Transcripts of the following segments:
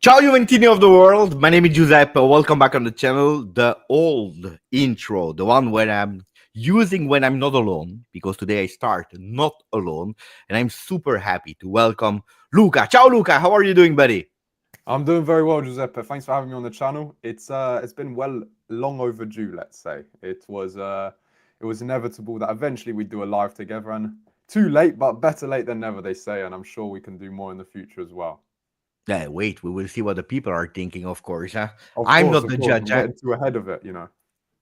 Ciao Juventini of the world, my name is Giuseppe, welcome back on the channel. The old intro, the one where I'm using when I'm not alone, because today I start not alone, and I'm super happy to welcome Luca. Ciao Luca, how are you doing, buddy? I'm doing very well, Giuseppe. Thanks for having me on the channel. It's been long overdue, let's say. It was inevitable that eventually we'd do a live together, and too late, but better late than never, they say, and I'm sure we can do more in the future as well. Yeah, wait, we will see what the people are thinking, of course. Huh? Of I'm course, not of the course. judge. I'm Huh? getting too ahead of it.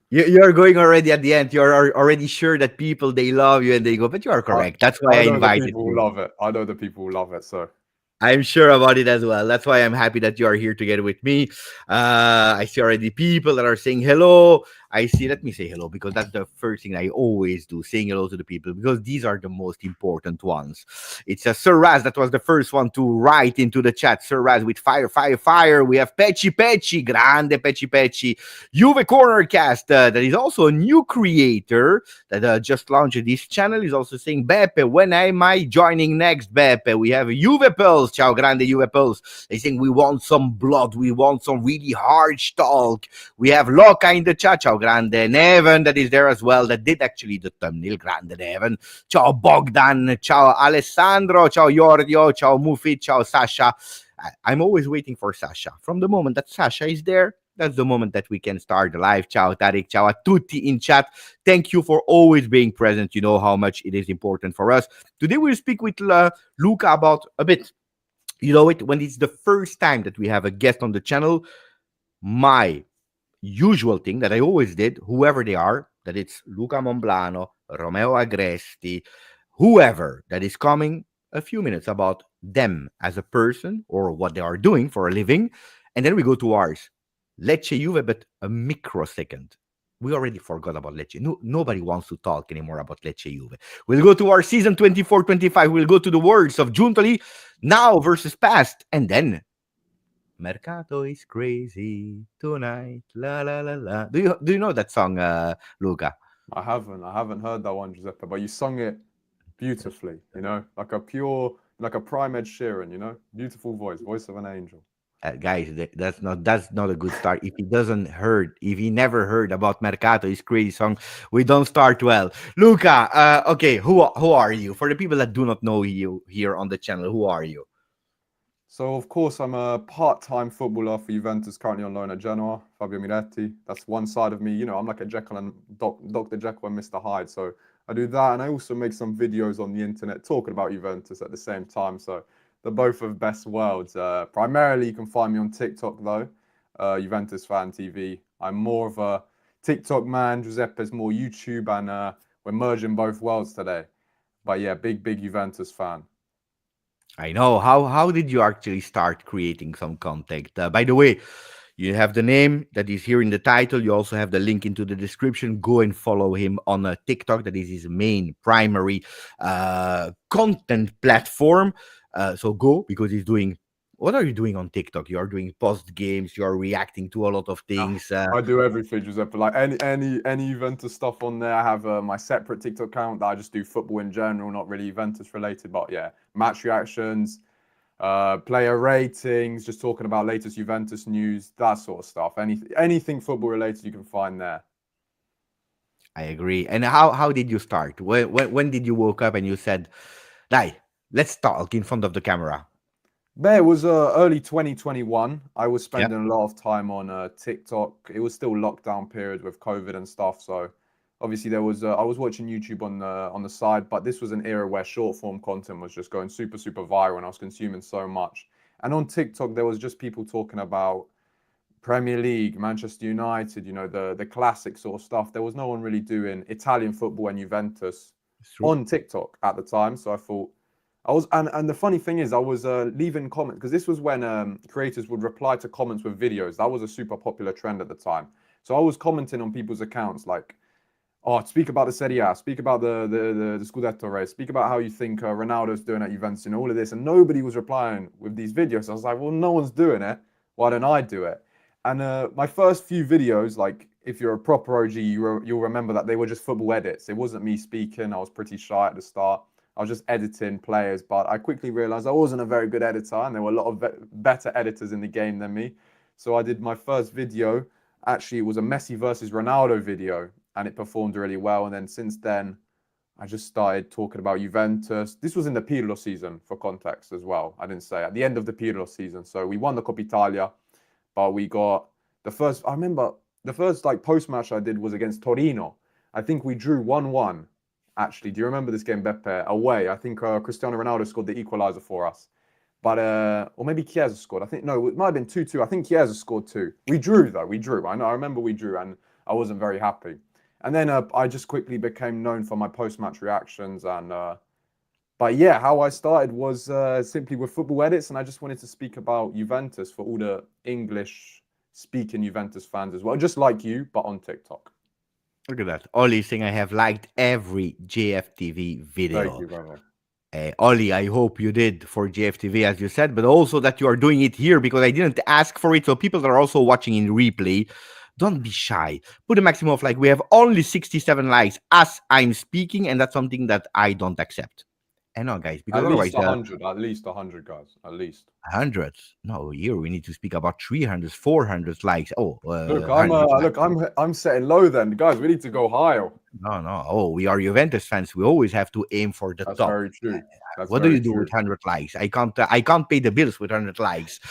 You're going already at the end. You're already sure that people, they love you and they go, but you are I, correct. That's why I I know the invited people will you. love it. I know the people will love it, so. I'm sure about it as well. That's why I'm happy that you are here together with me. I see already people that are saying hello. I see, let me say hello because that's the first thing I always do, saying hello to the people because these are the most important ones. It's a Sir Raz that was the first one to write into the chat. Sir Raz with fire, fire, fire. We have Pecci Pecci, grande Pecci Pecci. Juve Cornercast, that is also a new creator that just launched this channel. Is also saying, Beppe, when am I joining next, Beppe? We have Juve Pulse. Ciao, grande Juve Pulse. They saying we want some blood. We want some really harsh talk. We have Loca in the chat. Ciao, grande Neven, that is there as well. That did actually the thumbnail. Grande Neven. Ciao, Bogdan. Ciao, Alessandro. Ciao, Giorgio. Ciao, Mufit. Ciao, Sasha. I'm always waiting for Sasha. From the moment that Sasha is there, that's the moment that we can start the live. Ciao, Tarik. Ciao a tutti in chat. Thank you for always being present. You know how much it is important for us. Today we'll speak with Luca about a bit. You know it, when it's the first time that we have a guest on the channel, my usual thing that I always did, whoever they are, that it's Luca Monblano, Romeo Agresti, whoever that is coming, a few minutes about them as a person or what they are doing for a living. And then we go to ours. Lecce Juve, but a microsecond. We already forgot about Lecce. No, nobody wants to talk anymore about Lecce Juve. We'll go to our season 24-25. We'll go to the words of Giuntoli, now versus past. And then Mercato is crazy tonight. La la la la. Do you know that song, Luca? I haven't heard that one, Giuseppe, but you sung it beautifully, like a prime Ed Sheeran. Beautiful voice of an angel. Guys, that's not a good start. If he never heard about Mercato, his crazy song, we don't start well. Luca, okay, who are you? For the people that do not know you here on the channel, who are you? So, of course, I'm a part-time footballer for Juventus, currently on loan at Genoa, Fabio Miretti. That's one side of me. I'm like a Jekyll and Dr. Jekyll and Mr. Hyde. So I do that, and I also make some videos on the internet talking about Juventus at the same time. So they're both of best worlds. Primarily, you can find me on TikTok, though, Juventus Fan TV. I'm more of a TikTok man. Giuseppe's more YouTube, and we're merging both worlds today. But yeah, big Juventus fan. I know. How did you actually start creating some content? By the way, you have the name that is here in the title. You also have the link into the description. Go and follow him on TikTok. That is his main primary content platform. So go, because he's doing. What are you doing on TikTok? You are doing post games. You are reacting to a lot of Ah, things. I do everything, Giuseppe. Like any Juventus stuff on there. I have my separate TikTok account that I just do football in general, not really Juventus related, but yeah, match reactions, player ratings, just talking about latest Juventus news, that sort of stuff. Anything football related you can find there. I agree. And how did you start? When did you woke up and you said, "Hey, let's talk in front of the camera"? But it was early 2021. I was Yeah. spending a lot of time on TikTok. It was still lockdown period with COVID and stuff. So obviously there was I was watching YouTube on the side, but this was an era where short form content was just going super viral, and I was consuming so much. And on TikTok there was just people talking about Premier League, Manchester United, the classic sort of stuff. There was no one really doing Italian football and Juventus It's true. on TikTok at the time. So I thought and the funny thing is, I was leaving comments because this was when creators would reply to comments with videos. That was a super popular trend at the time. So I was commenting on people's accounts like, "Oh, speak about the Serie A, speak about the Scudetto race, speak about how you think Ronaldo's doing at Juventus, and all of this." And nobody was replying with these videos. I was like, "Well, no one's doing it. Why don't I do it?" And my first few videos, like if you're a proper OG, you'll remember that they were just football edits. It wasn't me speaking. I was pretty shy at the start. I was just editing players, but I quickly realized I wasn't a very good editor, and there were a lot of better editors in the game than me. So I did my first video. Actually, it was a Messi versus Ronaldo video, and it performed really well. And then since then, I just started talking about Juventus. This was in the Pirlo season, for context as well. I didn't say at the end of the Pirlo season. So we won the Coppa Italia, but we got the first. I remember the first like post match I did was against Torino. I think we drew 1-1. Actually, do you remember this game, Beppe? Away. I think Cristiano Ronaldo scored the equalizer for us. But or maybe Chiesa scored. I think no, it might have been 2-2. I think Chiesa scored 2. We drew though. We drew. I know. I remember we drew, and I wasn't very happy. And then I just quickly became known for my post-match reactions. And but yeah, how I started was simply with football edits, and I just wanted to speak about Juventus for all the English-speaking Juventus fans as well, just like you, but on TikTok. Look at that. Oli saying I have liked every JFTV video. Thank you, brother. Oli, I hope you did for JFTV, as you said, but also that you are doing it here because I didn't ask for it. So people that are also watching in replay, don't be shy. Put a maximum of like, we have only 67 likes as I'm speaking, and that's something that I don't accept. And no, guys, because otherwise, 100, at least 100, guys, at least 100. No, here we need to speak about 300, 400 likes. Oh, look, I'm setting low. Then, guys, we need to go higher. No. Oh, we are Juventus fans. We always have to aim for the That's top. Very true. That's what do you do with 100 likes? I can't pay the bills with 100 likes.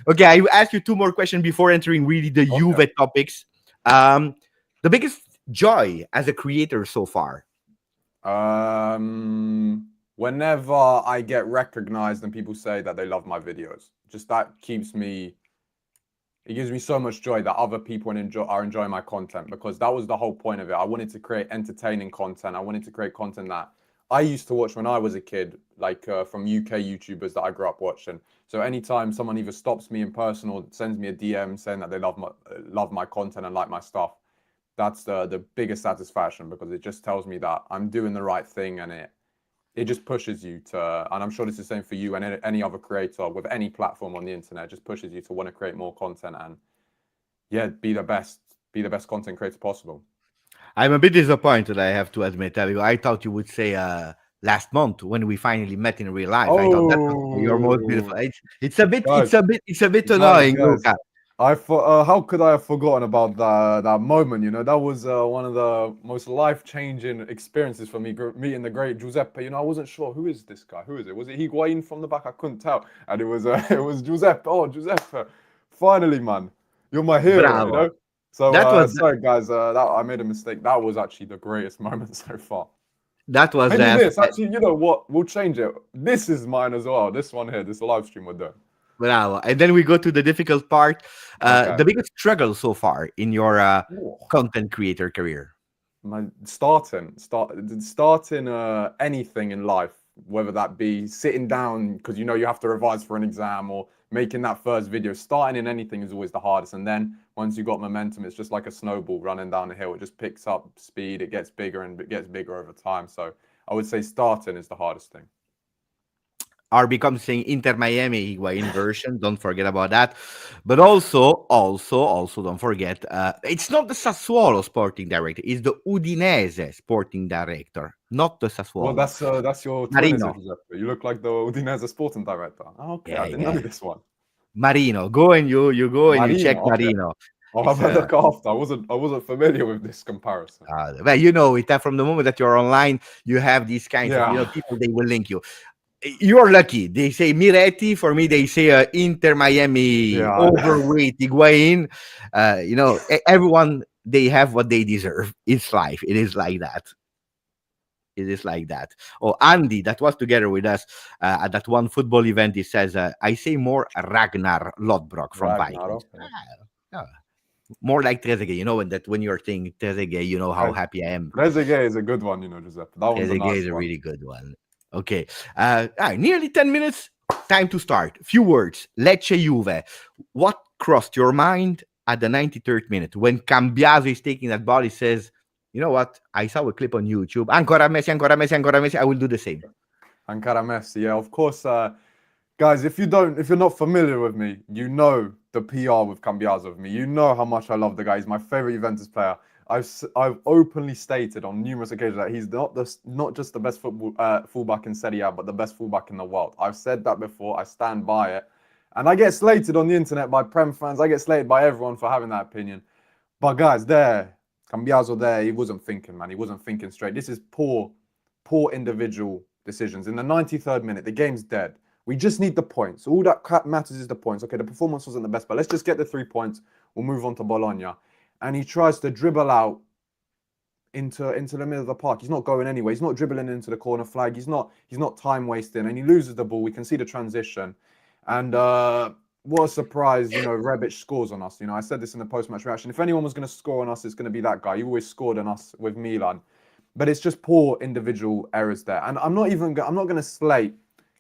Okay, I will ask you 2 more questions before entering really the Juve topics. The biggest joy as a creator so far? Whenever I get recognized and people say that they love my videos, just that keeps me. It gives me so much joy that other people are enjoying my content, because that was the whole point of it. I wanted to create entertaining content. I wanted to create content that I used to watch when I was a kid, like from UK YouTubers that I grew up watching. So anytime someone either stops me in person or sends me a DM saying that they love my content and like my stuff, that's the biggest satisfaction, because it just tells me that I'm doing the right thing, and it just pushes you to, and I'm sure it's the same for you and any other creator with any platform on the internet, just pushes you to want to create more content and be the best content creator possible. I'm a bit disappointed, I have to admit. I thought you would say last month when we finally met in real life. I thought that was your most beautiful. It's a bit annoying, Luca. I thought, how could I have forgotten about that moment? You know, that was one of the most life-changing experiences for me, meeting the great Giuseppe. You know, I wasn't sure, who is this guy? Who is it? Was it Higuain from the back? I couldn't tell. And it was Giuseppe. Oh, Giuseppe! Finally, man, you're my hero. Bravo. You know. So sorry, guys. That I made a mistake. That was actually the greatest moment so far. That was maybe this. Actually, you know what? We'll change it. This is mine as well. This one here. This live stream we're doing. Bravo. And then we go to the difficult part. The biggest struggle so far in your content creator career? Starting anything in life, whether that be sitting down because you know you have to revise for an exam, or making that first video. Starting in anything is always the hardest. And then once you've got momentum, it's just like a snowball running down the hill. It just picks up speed. It gets bigger and it gets bigger over time. So I would say starting is the hardest thing. RB comes saying Inter Miami Higuain version. Don't forget about that. But also don't forget, it's not the Sassuolo sporting director. It's the Udinese sporting director, not the Sassuolo. Well, that's your twin, you look like the Udinese sporting director. Oh, okay, I didn't know this one. Marino, go and you go and you check Marino. I'll have a look after. I wasn't familiar with this comparison. Well, you know it. From the moment that you're online, you have these kinds of people. They will link you. You're lucky. They say Miretti. For me, they say Inter Miami overweight Higuain. Everyone, they have what they deserve. It's life. It is like that. It is like that. Oh, Andy, that was together with us at that one football event. He says, I say more Ragnar Lodbrok from Vikings. More like Trezeguet, you know, when you're saying Trezeguet, you know how happy I am. Trezeguet is a good one, you know, Giuseppe. Trezeguet is a really good one. Okay. Nearly 10 minutes. Time to start. Few words. Lecce Juve. What crossed your mind at the 93rd minute when Cambiaso is taking that ball? He says, you know what? I saw a clip on YouTube. Ancora Messi, ancora Messi, ancora Messi. I will do the same. Ancora Messi. Yeah, of course. Guys, if you're not familiar with me, you know the PR with Cambiaso of me. You know how much I love the guy. He's my favorite Juventus player. I've openly stated on numerous occasions that he's not just the best fullback in Serie A, but the best fullback in the world. I've said that before. I stand by it, and I get slated on the internet by Prem fans. I get slated by everyone for having that opinion. But guys, Cambiaso there, he wasn't thinking, man. He wasn't thinking straight. This is poor individual decisions. In the 93rd minute, the game's dead. We just need the points. All that matters is the points. Okay, the performance wasn't the best, but let's just get the 3 points. We'll move on to Bologna. And he tries to dribble out into the middle of the park. He's not going anywhere. He's not dribbling into the corner flag. He's not time wasting, and he loses the ball. We can see the transition. And what a surprise, Rebic scores on us. I said this in the post-match reaction. If anyone was going to score on us, it's going to be that guy. He always scored on us with Milan. But it's just poor individual errors there. And I'm not going to slate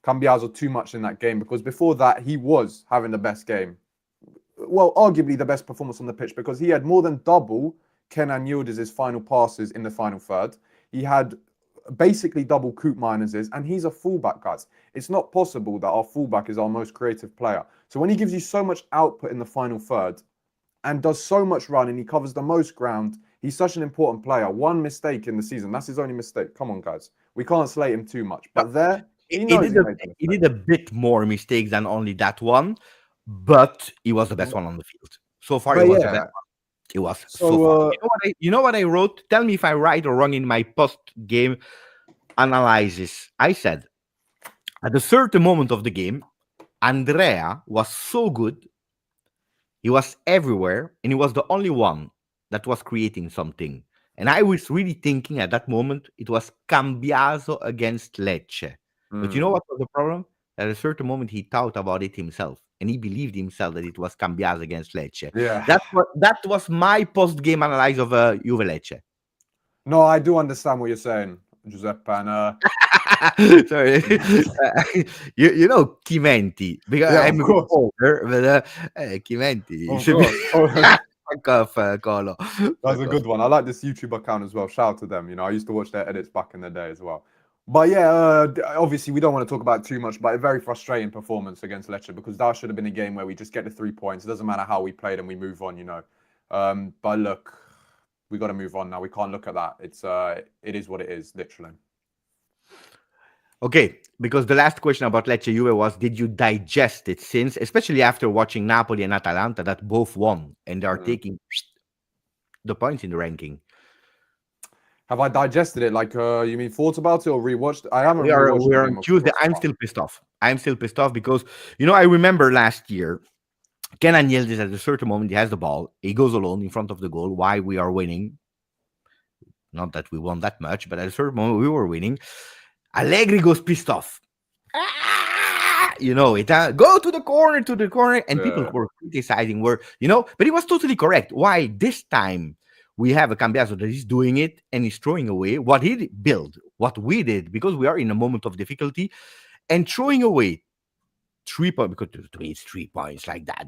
Cambiaso too much in that game, because before that, he was having the best game. Well, arguably the best performance on the pitch, because he had more than double Kenan Yıldız's final passes in the final third. He had basically double Koopmeiner's, and he's a fullback, guys. It's not possible that our fullback is our most creative player. So when he gives you so much output in the final third and does so much run, and he covers the most ground, he's such an important player. One mistake in the season, that's his only mistake. Come on, guys. We can't slate him too much. But there, he did a bit more mistakes than only that one, but he was the best one on the field. So far, he was the best one. It was so far. You know what I wrote? Tell me if I'm right or wrong in my post-game analysis. I said, at a certain moment of the game, Andrea was so good. He was everywhere, and he was the only one that was creating something. And I was really thinking at that moment, it was Cambiaso against Lecce. But you know what was the problem? At a certain moment, he thought about it himself, and he believed himself that it was Cambiaso against Lecce. Yeah, that was my post-game analysis of Juve Lecce. No, I do understand what you're saying, Giuseppe. And sorry, you know Chimenti, because I'm older, but Chimenti. Fuck off, Colo. That's a good one. I like this YouTube account as well. Shout out to them. I used to watch their edits back in the day as well. But yeah, obviously we don't want to talk about it too much, but a very frustrating performance against Lecce, because that should have been a game where we just get the 3 points. It doesn't matter how we played and we move on, But look, we got to move on now. We can't look at that. It is what it is, literally. Okay, because the last question about Lecce Juve was, did you digest it since, especially after watching Napoli and Atalanta that both won and they are taking the points in the ranking? Have I digested it? Like, you mean thoughts about it or rewatched? I haven't. We are on Tuesday. I'm still pissed off. I'm still pissed off because, I remember last year, Kenan Yıldız at a certain moment, he has the ball. He goes alone in front of the goal. Why we are winning? Not that we won that much, but at a certain moment, we were winning. Allegri goes pissed off. Go to the corner, and people were criticizing, but he was totally correct. Why this time we have a Cambiaso that is doing it and is throwing away what he built, what we did, because we are in a moment of difficulty, and throwing away 3 points, because it's 3 points like that.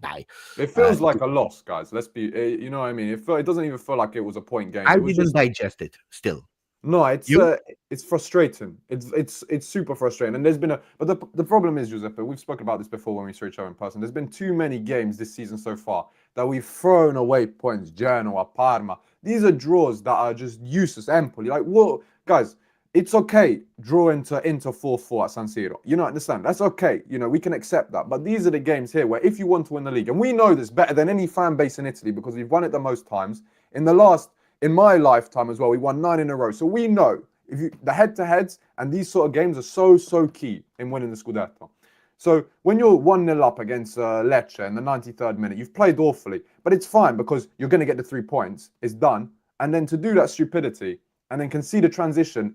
It feels like a loss, guys. Let's be, you know what I mean? It doesn't even feel like it was a point game. I didn't digest it still. No, it's frustrating. It's super frustrating. And there's been but the problem is, Giuseppe, we've spoken about this before when we saw each other in person. There's been too many games this season so far that we've thrown away points. Genoa, Parma. These are draws that are just useless. Empoli, like, what, guys? It's okay. Draw into 4-4 at San Siro. Understand? That's okay. We can accept that. But these are the games here where if you want to win the league, and we know this better than any fan base in Italy because we've won it the most times. In my lifetime as well, we won 9 in a row. So we know the head-to-heads and these sort of games are so key in winning the Scudetto. So when you're 1-0 up against Lecce in the 93rd minute, you've played awfully, but it's fine because you're going to get the 3 points. It's done. And then to do that stupidity and then concede a transition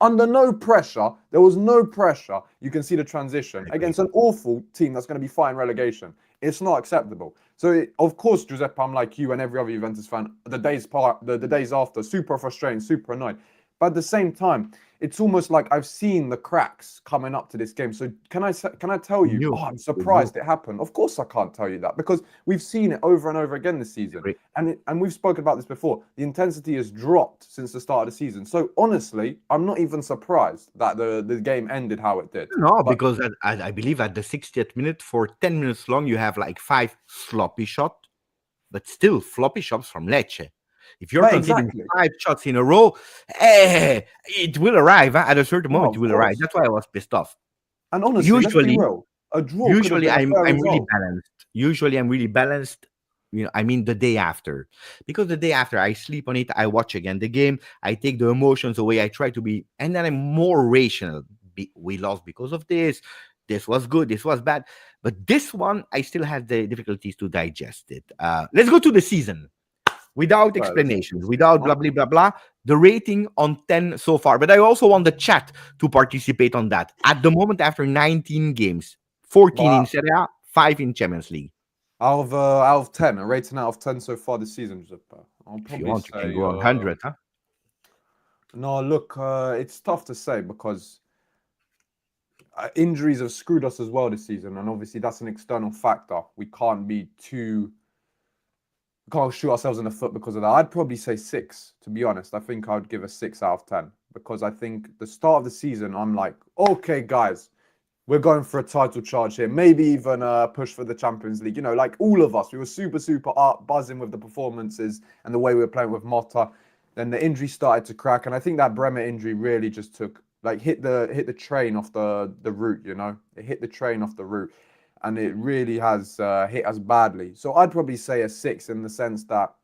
under no pressure, there was no pressure. You can see the transition against an awful team that's going to be fighting relegation. It's not acceptable. So, of course, Giuseppe, I'm like you and every other Juventus fan. The days after, super frustrating, super annoyed. But at the same time, it's almost like I've seen the cracks coming up to this game. So can I tell We you, knew. oh, I'm We knew. surprised it happened? Of course I can't tell you that because we've seen it over and over again this season. Agree. And we've spoken about this before. The intensity has dropped since the start of the season. So honestly, I'm not even surprised that the game ended how it did. No, But because I believe at the 60th minute, for 10 minutes long, you have like 5 sloppy shots, but still floppy shots from Lecce. If you're conceding exactly. 5 shots in a row, it will arrive. At a certain No, moment, it of will arrive. course. That's why I was pissed off. And honestly, let's be Usually, real. A draw could have usually been a fair I'm really result. balanced. Usually I'm really balanced. I mean the day after, because the day after I sleep on it, I watch again the game, I take the emotions away, I try to be, and then I'm more rational. We lost because of this. This was good. This was bad. But this one, I still have the difficulties to digest it. Let's go to the season without Right, let's do explanations, this. without blah blah blah blah. The rating on 10 so far, but I also want the chat to participate on that. At the moment, after 19 games, 14 in But Serie A, 5 in Champions League. out of 10, a rating out of 10 so far this season, Giuseppe, I'll If you probably want, you can say go on 100, huh? no. Look, it's tough to say because injuries have screwed us as well this season, and obviously that's an external factor. We can't shoot ourselves in the foot because of that. I'd probably say 6, to be honest. I think I would give a 6 out of 10 because I think the start of the season, I'm like, okay, guys, we're going for a title charge here. Maybe even push for the Champions League. Like all of us, we were super, super up, buzzing with the performances and the way we were playing with Motta. Then the injury started to crack, and I think that Bremer injury really just hit the train off the route. It hit the train off the route, and it really has hit us badly. So I'd probably say a 6 in the sense that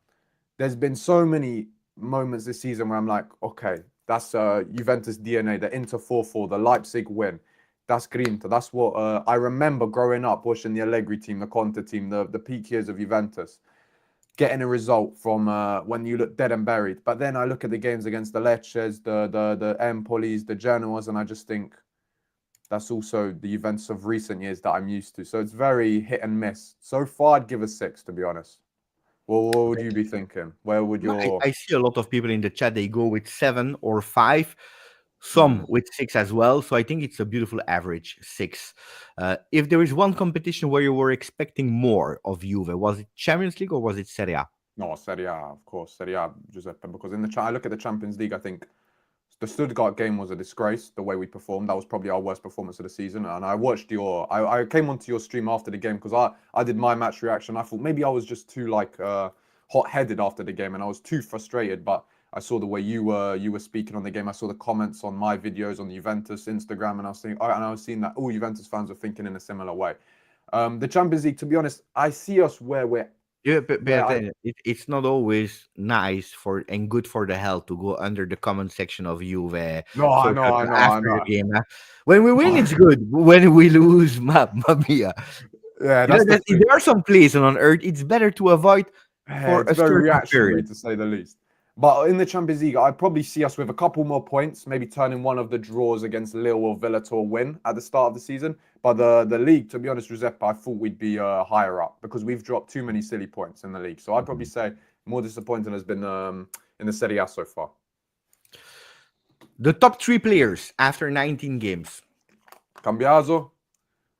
there's been so many moments this season where I'm like, okay, that's Juventus DNA, the Inter 4-4, the Leipzig win. That's Grinta. That's what I remember growing up watching the Allegri team, the Conte team, the peak years of Juventus, getting a result from when you look dead and buried. But then I look at the games against the Lecces, the Empolis, the Genoas, and I just think that's also the Juventus of recent years that I'm used to. So it's very hit and miss. So far, I'd give a 6, to be honest. Well, what would you be thinking? Where would No, your I see a lot of people in the chat, they go with 7 or 5, some Mm. with 6 as well. So I think it's a beautiful average 6. If there is one competition where you were expecting more of Juve, was it Champions League or was it Serie A? No, Serie A, of course, Serie A, Giuseppe. Because I look at the Champions League, I think the Stuttgart game was a disgrace. The way we performed, that was probably our worst performance of the season. And I watched I came onto your stream after the game because I did my match reaction. I thought maybe I was just too hot-headed after the game, and I was too frustrated. But I saw the way you were speaking on the game. I saw the comments on my videos on the Juventus Instagram, and I was seeing that all Juventus fans were thinking in a similar way. The Champions League, to be honest, I see us where we're Yeah, but where I it's not always nice for and good for the health to go under the comment section of Juve no, I know, social I know, I after the know. game. When we win, it's good. When we lose, mia. Yeah, that's the thing. There are some places on earth it's better to avoid for It's a very certain reactionary period. to say the least. But in the Champions League, I'd probably see us with a couple more points, maybe turning one of the draws against Lille or Villa to a win at the start of the season. But the league, to be honest, Giuseppe, I thought we'd be higher up because we've dropped too many silly points in the league. So I'd probably say more disappointing has been in the Serie A so far. The top 3 players after 19 games. Cambiaso,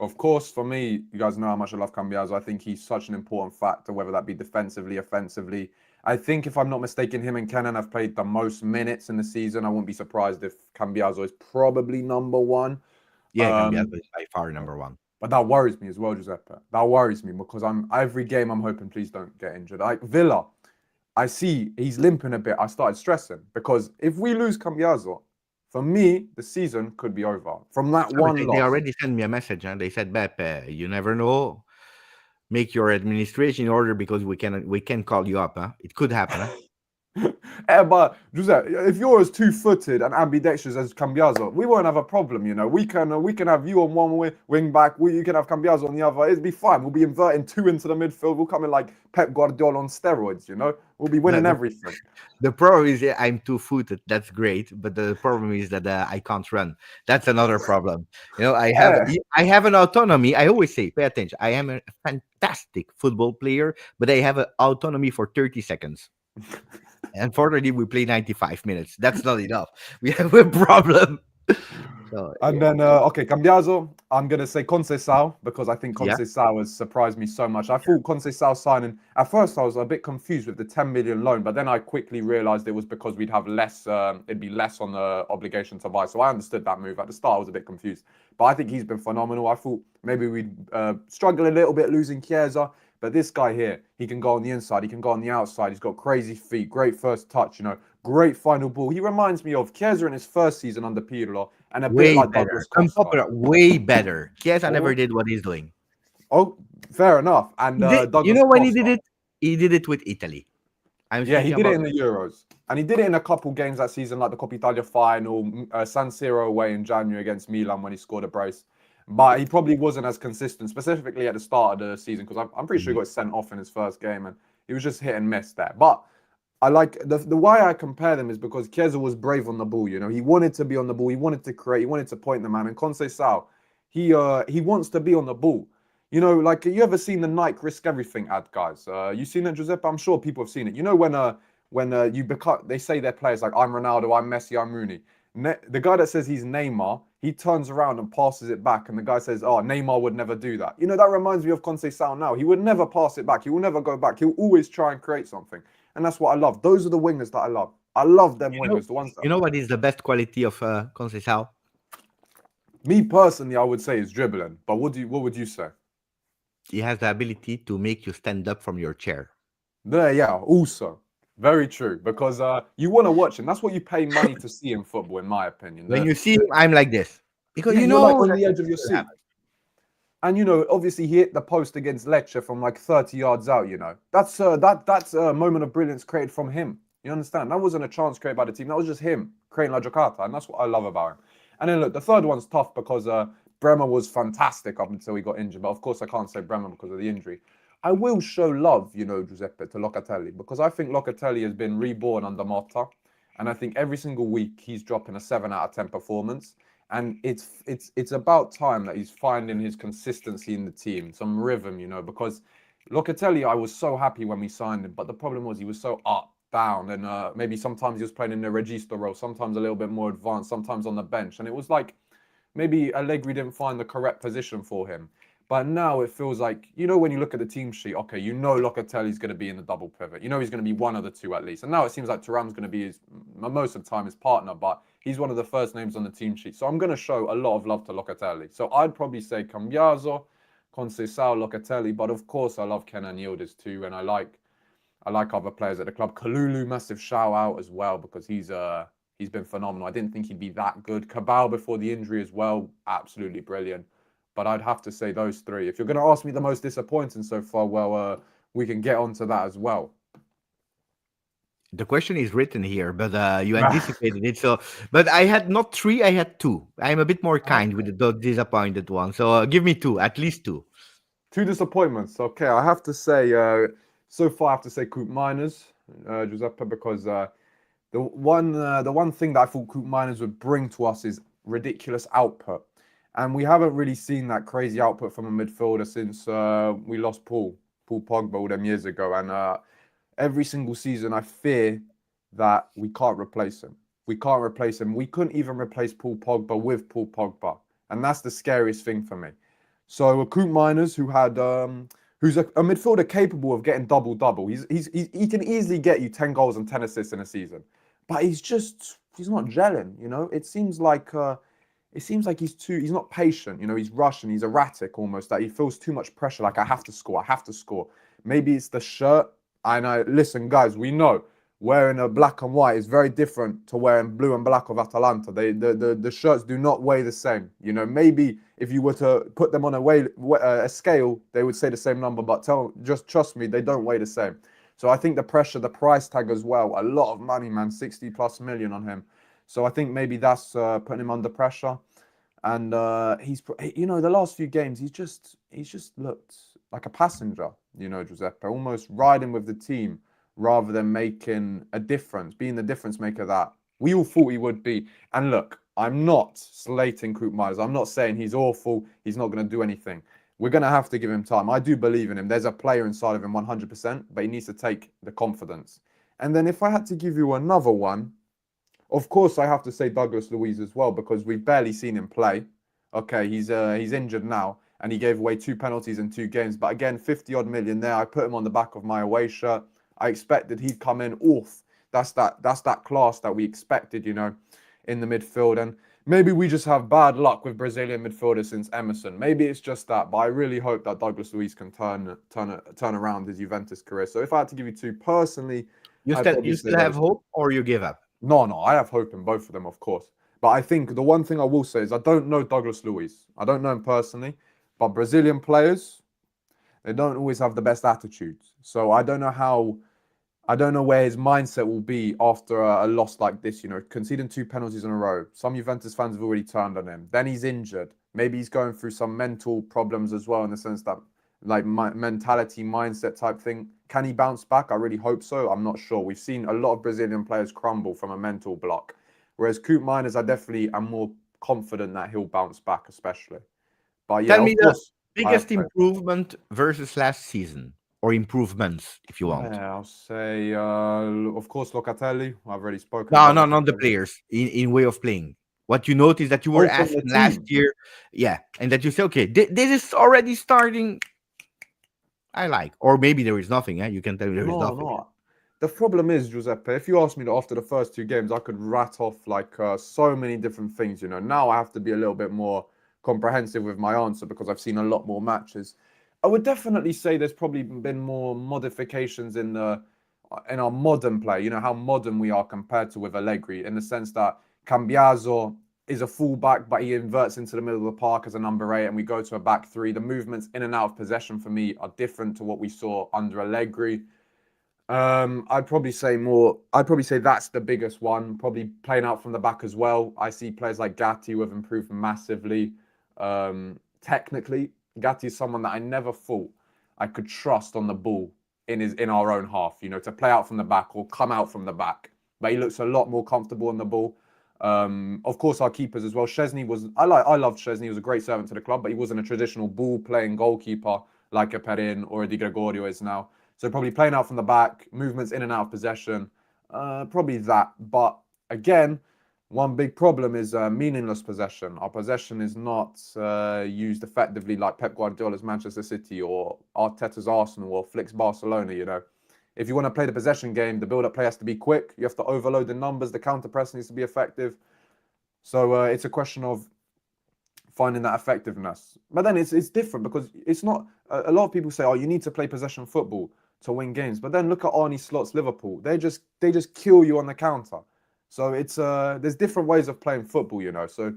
of course, for me, you guys know how much I love Cambiaso. I think he's such an important factor, whether that be defensively, offensively. I think, if I'm not mistaken, him and Kenan have played the most minutes in the season. I wouldn't be surprised if Cambiaso is probably number 1. Yeah, Cambiaso is by far number 1. But that worries me as well, Giuseppe. That worries me because every game I'm hoping please don't get injured. Like Villa, I see he's limping a bit. I started stressing because if we lose Cambiaso, for me, the season could be over from that one They loss. already sent me a message, and they said, Beppe, you never know. Make your administration in order because we can call you up. Huh? It could happen. Huh? But Giuseppe, if you're as two-footed and ambidextrous as Cambiaso, we won't have a problem. We can have you on one wing back. You can have Cambiaso on the other. It'd be fine. We'll be inverting 2 into the midfield. We'll come in like Pep Guardiola on steroids. We'll be winning everything. The problem is I'm two-footed. That's great, but the problem is that I can't run. That's another problem. I have an autonomy. I always say, pay attention. I am a fantastic football player, but I have an autonomy for 30 seconds. Unfortunately, we play 95 minutes. That's not enough. We have a problem. So And yeah, then, okay, Cambiaso, I'm going to say Conceição because I think yeah. Conceição has surprised me so much. I thought Conceição signing, at first I was a bit confused with the 10 million loan, but then I quickly realised it was because we'd have less, it'd be less on the obligation to buy. So I understood that move. At the start, I was a bit confused. But I think he's been phenomenal. I thought maybe we'd struggle a little bit losing Chiesa, but this guy here, he can go on the inside, he can go on the outside. He's got crazy feet, great first touch, great final ball. He reminds me of Chiesa in his first season under Pirlo, and a bit Way like better. Douglas Costa. Way better. Chiesa never Oh, did what he's doing. oh, fair enough. And He did, you Douglas know when he did Costa. it? He did it with Italy. I'm Yeah, he speaking did it about in the Euros. And he did it in a couple games that season, like the Coppa Italia final, San Siro away in January against Milan when he scored a brace. But he probably wasn't as consistent, specifically at the start of the season, because I'm pretty sure he got sent off in his first game and he was just hit and miss there. But I like the why I compare them is because Chiesa was brave on the ball. He wanted to be on the ball, he wanted to create, he wanted to point the man. And Conceição, he wants to be on the ball. Like you ever seen the Nike Risk Everything ad, guys? You seen it, Giuseppe? I'm sure people have seen it. When you become, they say they're players like I'm Ronaldo, I'm Messi, I'm Rooney. The guy that says he's Neymar, he turns around and passes it back, and the guy says, "Oh, Neymar would never do that." That reminds me of Conceição now. He would never pass it back. He will never go back. He'll always try and create something, and that's what I love. Those are the wingers that I love. I love them you know wingers, the ones that. you know what is the best quality of Conceição? Me personally, I would say is dribbling. But what would you say? He has the ability to make you stand up from your chair. There, yeah. Also, very true. Because you want to watch him. That's what you pay money to see in football, in my opinion. When you see him, I'm like this because Yeah, you you're like know on that the it edge of your will seat. happen. And obviously he hit the post against Lecce from like 30 yards out. That's that's a moment of brilliance created from him. You understand? That wasn't a chance created by the team. That was just him creating La Giocata, and that's what I love about him. And then look, the third one's tough because Bremer was fantastic up until he got injured. But of course, I can't say Bremer because of the injury. I will show love, Giuseppe, to Locatelli because I think Locatelli has been reborn under Motta, and I think every single week he's dropping a 7 out of 10 performance. And it's about time that he's finding his consistency in the team, some rhythm, because Locatelli, I was so happy when we signed him, but the problem was he was so up, down, and maybe sometimes he was playing in the regista role, sometimes a little bit more advanced, sometimes on the bench, and it was like maybe Allegri didn't find the correct position for him. But now it feels like, when you look at the team sheet, okay, Locatelli's going to be in the double pivot. He's going to be one of the two at least. And now it seems like Thuram's going to be most of the time his partner, but he's one of the first names on the team sheet. So I'm going to show a lot of love to Locatelli. So I'd probably say Cambiaso, Conceição, Locatelli, but of course I love Kenan Yildiz too, and I like other players at the club. Kalulu, massive shout out as well because he's been phenomenal. I didn't think he'd be that good. Cabal before the injury as well, absolutely brilliant. But I'd have to say those three. If you're going to ask me the most disappointing so far, well, we can get onto that as well. The question is written here, but you anticipated it. So, but I had not three, I had two. I'm a bit more kind with the disappointed one. So give me two, at least two. Two disappointments. Okay, I have to say, so far I have to say Coop Miners, Giuseppe, because the one thing that I thought Coop Miners would bring to us is ridiculous output. And we haven't really seen that crazy output from a midfielder since we lost Paul Pogba all them years ago. And every single season, I fear that we can't replace him. We can't replace him. We couldn't even replace Paul Pogba with Paul Pogba. And that's the scariest thing for me. So Coop Miners, who's a midfielder capable of getting double-double. He can easily get you 10 goals and 10 assists in a season. But he's not gelling, It seems like he's not patient, he's rushing, he's erratic almost, that he feels too much pressure, like I have to score. Maybe it's the shirt. Listen, guys, we know wearing a black and white is very different to wearing blue and black of Atalanta. The shirts do not weigh the same. Maybe if you were to put them on a scale, they would say the same number, but just trust me, they don't weigh the same. So I think the pressure, the price tag as well, a lot of money, man, 60+ million on him. So I think maybe that's putting him under pressure. And the last few games, he's just looked like a passenger, Giuseppe, almost riding with the team rather than making a difference, being the difference maker that we all thought he would be. And look, I'm not slating Coop Miners. I'm not saying he's awful. He's not going to do anything. We're going to have to give him time. I do believe in him. There's a player inside of him 100%, but he needs to take the confidence. And then if I had to give you another one, of course I have to say Douglas Luiz as well, because we've barely seen him play. Okay, he's injured now, and he gave away 2 penalties in 2 games. But again, 50 odd million there. I put him on the back of my away shirt. I expected he'd come in off. That's that class that we expected, in the midfield. And maybe we just have bad luck with Brazilian midfielders since Emerson. Maybe it's just that. But I really hope that Douglas Luiz can turn around his Juventus career. So if I had to give you two personally, I'd probably You say still have those two. hope, or you give up? No, I have hope in both of them, of course. But I think the one thing I will say is I don't know Douglas Luiz. I don't know him personally, but Brazilian players, they don't always have the best attitudes. So I don't know where his mindset will be after a loss like this, conceding 2 penalties in a row. Some Juventus fans have already turned on him. Then he's injured. Maybe he's going through some mental problems as well, in the sense that, like, mentality, mindset type thing. Can he bounce back? I really hope so. I'm not sure. We've seen a lot of Brazilian players crumble from a mental block. Whereas Coop Miners, I definitely am more confident that he'll bounce back, especially. But yeah, Tell me of the course, I have biggest faith. improvement versus last season, or improvements, if you want. Yeah, I'll say, of course, Locatelli. I've already spoken No, about no, not the Locatelli. players. In way of playing. What you notice that you were Oh, from the asking last team. year, yeah, and that you say, okay, this is already starting. I like, or maybe there is nothing. You can tell me there is No, nothing. no. The problem is, Giuseppe, if you ask me after the first 2 games, I could rat off like so many different things. Now I have to be a little bit more comprehensive with my answer because I've seen a lot more matches. I would definitely say there's probably been more modifications in our modern play. How modern we are compared to with Allegri, in the sense that Cambiaso is a fullback, but he inverts into the middle of the park as a number 8, and we go to a back 3. The movements in and out of possession for me are different to what we saw under Allegri. I'd probably say more. I'd probably say that's the biggest one. Probably playing out from the back as well. I see players like Gatti who have improved massively. Technically, Gatti is someone that I never thought I could trust on the ball in our own half. To play out from the back or come out from the back. But he looks a lot more comfortable on the ball. Of course, our keepers as well. Szczesny was. I loved Szczesny. He was a great servant to the club, but he wasn't a traditional ball playing goalkeeper like a Perin or a Di Gregorio is now. So probably playing out from the back, movements in and out of possession, probably that. But again, one big problem is meaningless possession. Our possession is not used effectively like Pep Guardiola's Manchester City or Arteta's Arsenal or Flick's Barcelona. If you want to play the possession game, the build-up play has to be quick. You have to overload the numbers. The counter-press needs to be effective. So it's a question of finding that effectiveness. But then it's different because it's not. A lot of people say, "Oh, you need to play possession football to win games." But then look at Arne Slot's Liverpool. They just kill you on the counter. So it's there's different ways of playing football, So,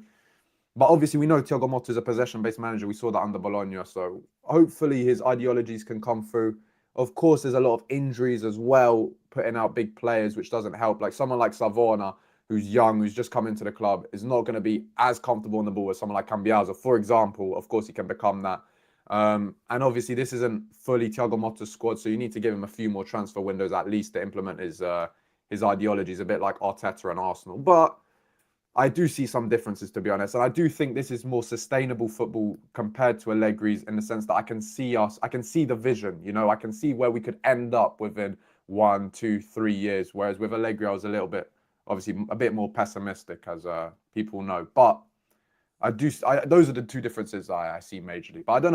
but obviously we know Thiago Motta is a possession-based manager. We saw that under Bologna. So hopefully his ideologies can come through. Of course, there's a lot of injuries as well, putting out big players, which doesn't help. Like someone like Savona, who's young, who's just come into the club, is not going to be as comfortable on the ball as someone like Cambiaso, for example. Of course, he can become that. And obviously, this isn't fully Thiago Motta's squad, so you need to give him a few more transfer windows at least to implement his ideologies, a bit like Arteta and Arsenal. But I do see some differences, to be honest. And I do think this is more sustainable football compared to Allegri's, in the sense that I can see the vision, I can see where we could end up within 1, 2, 3 years. Whereas with Allegri, I was obviously a bit more pessimistic, as people know. But those are the two differences I see majorly. But I don't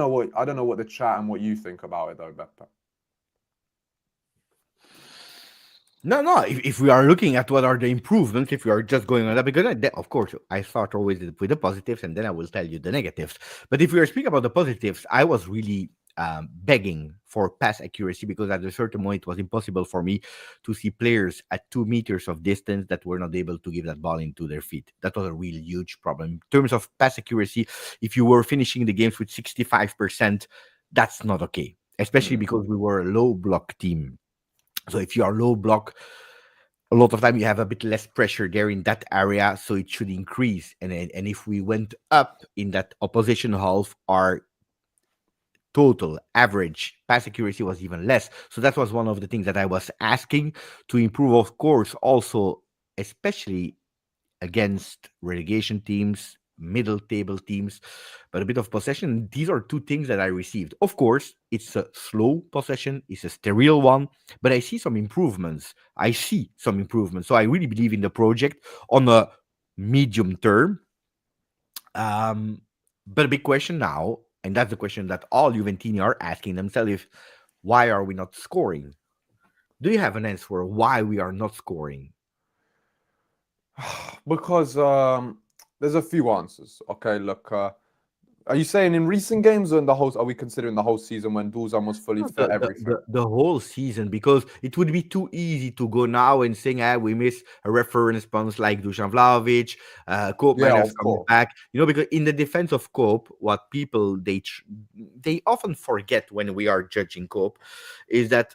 know what the chat and what you think about it though, Beppe. No. If we are looking at what are the improvements, if we are just going on that, because of course I start always with the positives, and then I will tell you the negatives. But if we are speaking about the positives, I was really begging for pass accuracy, because at a certain point it was impossible for me to see players at 2 meters of distance that were not able to give that ball into their feet. That was a real huge problem in terms of pass accuracy. If you were finishing the games with 65%, that's not okay, especially because we were a low block team. So if you are low block, a lot of time you have a bit less pressure there in that area, so it should increase. And if we went up in that opposition half, our total average pass accuracy was even less. So that was one of the things that I was asking to improve, of course, also especially against relegation teams, middle table teams, but a bit of possession. These are two things that I received. Of course, it's a slow possession, it's a sterile one, but I see some improvements. So I really believe in the project on a medium term. Um, but a big question now, and that's the question that all Juventini are asking themselves: if why are we not scoring? Do you have an answer for why we are not scoring? Because there's a few answers. Okay, look, are you saying in recent games or in the whole? Are we considering the whole season when Dusan was fully No, fit? Everything. the whole season, because it would be too easy to go now and saying, we miss a reference response like Dusan Vlahovic, Cope Yeah, Miners of coming course. back. Because in the defense of Cope, what people they often forget when we are judging Cope is that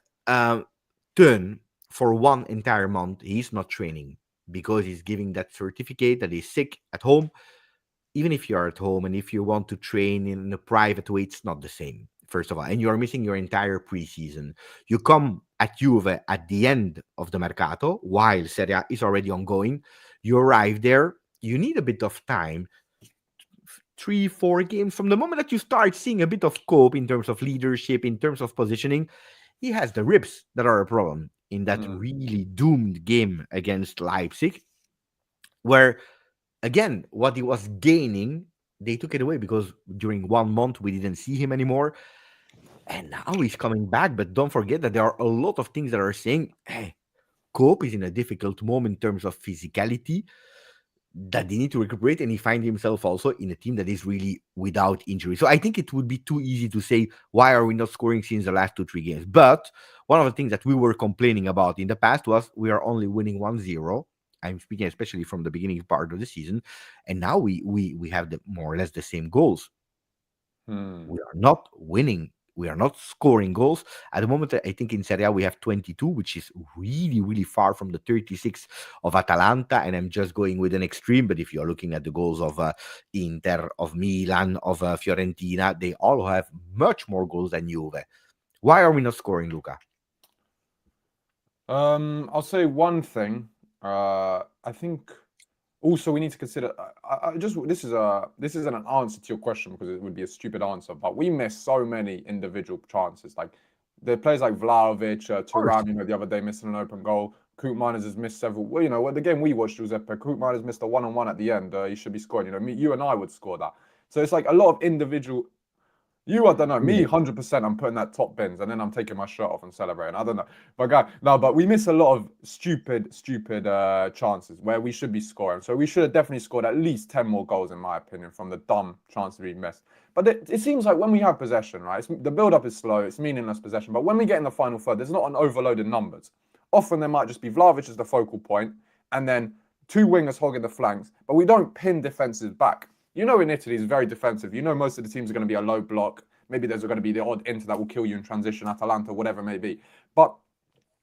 Turn for one entire month he's not training because he's giving that certificate that he's sick at home. Even if you're at home and if you want to train in a private way, it's not the same, first of all. And you're missing your entire preseason. You come at Juve at the end of the Mercato, while Serie A is already ongoing. You arrive there, you need a bit of time, 3, 4 games. From the moment that you start seeing a bit of cope in terms of leadership, in terms of positioning, he has the ribs that are a problem in that Mm. really doomed game against Leipzig, where again, what he was gaining, they took it away because during 1 month we didn't see him anymore. And now he's coming back. But don't forget that there are a lot of things that are saying, hey, Cope is in a difficult moment in terms of physicality, that they need to recuperate. And he finds himself also in a team that is really without injury. So I think it would be too easy to say, why are we not scoring since the last 2, 3 games? But one of the things that we were complaining about in the past was we are only winning 1-0. I'm speaking especially from the beginning part of the season, and now we have more or less the same goals. Hmm. We are not winning. We are not scoring goals at the moment. I think in Serie A we have 22, which is really really far from the 36 of Atalanta. And I'm just going with an extreme. But if you're looking at the goals of Inter, of Milan, of Fiorentina, they all have much more goals than Juve. Why are we not scoring, Luca? I'll say one thing. I think also we need to consider. I just this isn't an answer to your question because it would be a stupid answer. But we miss so many individual chances. Like the players like Vlahovic, Of course. Thuram, the other day missing an open goal. Koop Miners has missed several. Well, the game we watched, Giuseppe, Koop Miners missed a one-on-one at the end. He should be scoring. You and I would score that. So it's like a lot of individual. I don't know. Me, Yeah. 100%, I'm putting that top bins and then I'm taking my shirt off and celebrating. I don't know. But, but we miss a lot of stupid chances where we should be scoring. So we should have definitely scored at least 10 more goals, in my opinion, from the dumb chances we missed. But it seems like when we have possession, right, the build-up is slow, it's meaningless possession. But when we get in the final third, there's not an overloaded numbers. Often there might just be Vlahovic as the focal point and then two wingers hogging the flanks, but we don't pin defenses back. In Italy, it's very defensive. Most of the teams are going to be a low block. Maybe there's going to be the odd Inter that will kill you in transition, Atalanta, whatever it may be. But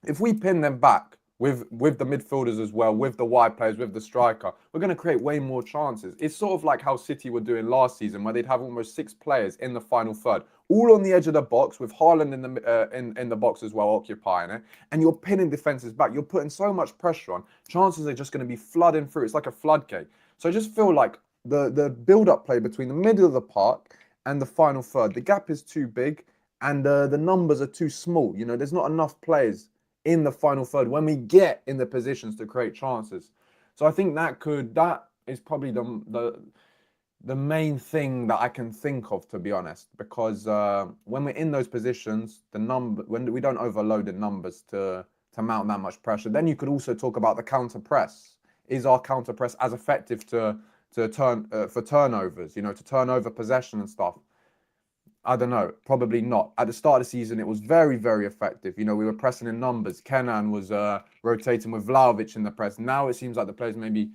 if we pin them back with the midfielders as well, with the wide players, with the striker, we're going to create way more chances. It's sort of like how City were doing last season, where they'd have almost 6 players in the final third, all on the edge of the box, with Haaland in the box as well, occupying it. And you're pinning defenses back. You're putting so much pressure on. Chances are just going to be flooding through. It's like a floodgate. So I just feel like the build-up play between the middle of the park and the final third, the gap is too big and the numbers are too small. There's not enough players in the final third when we get in the positions to create chances. So I think that is probably the main thing that I can think of, to be honest, because when we're in those positions, when we don't overload the numbers to mount that much pressure, then you could also talk about the counter press. Is our counter press as effective to turn for turnovers, to turn over possession and stuff? I don't know, probably not. At the start of the season, it was very, very effective. We were pressing in numbers. Kenan was rotating with Vlahovic in the press. Now it seems like the players maybe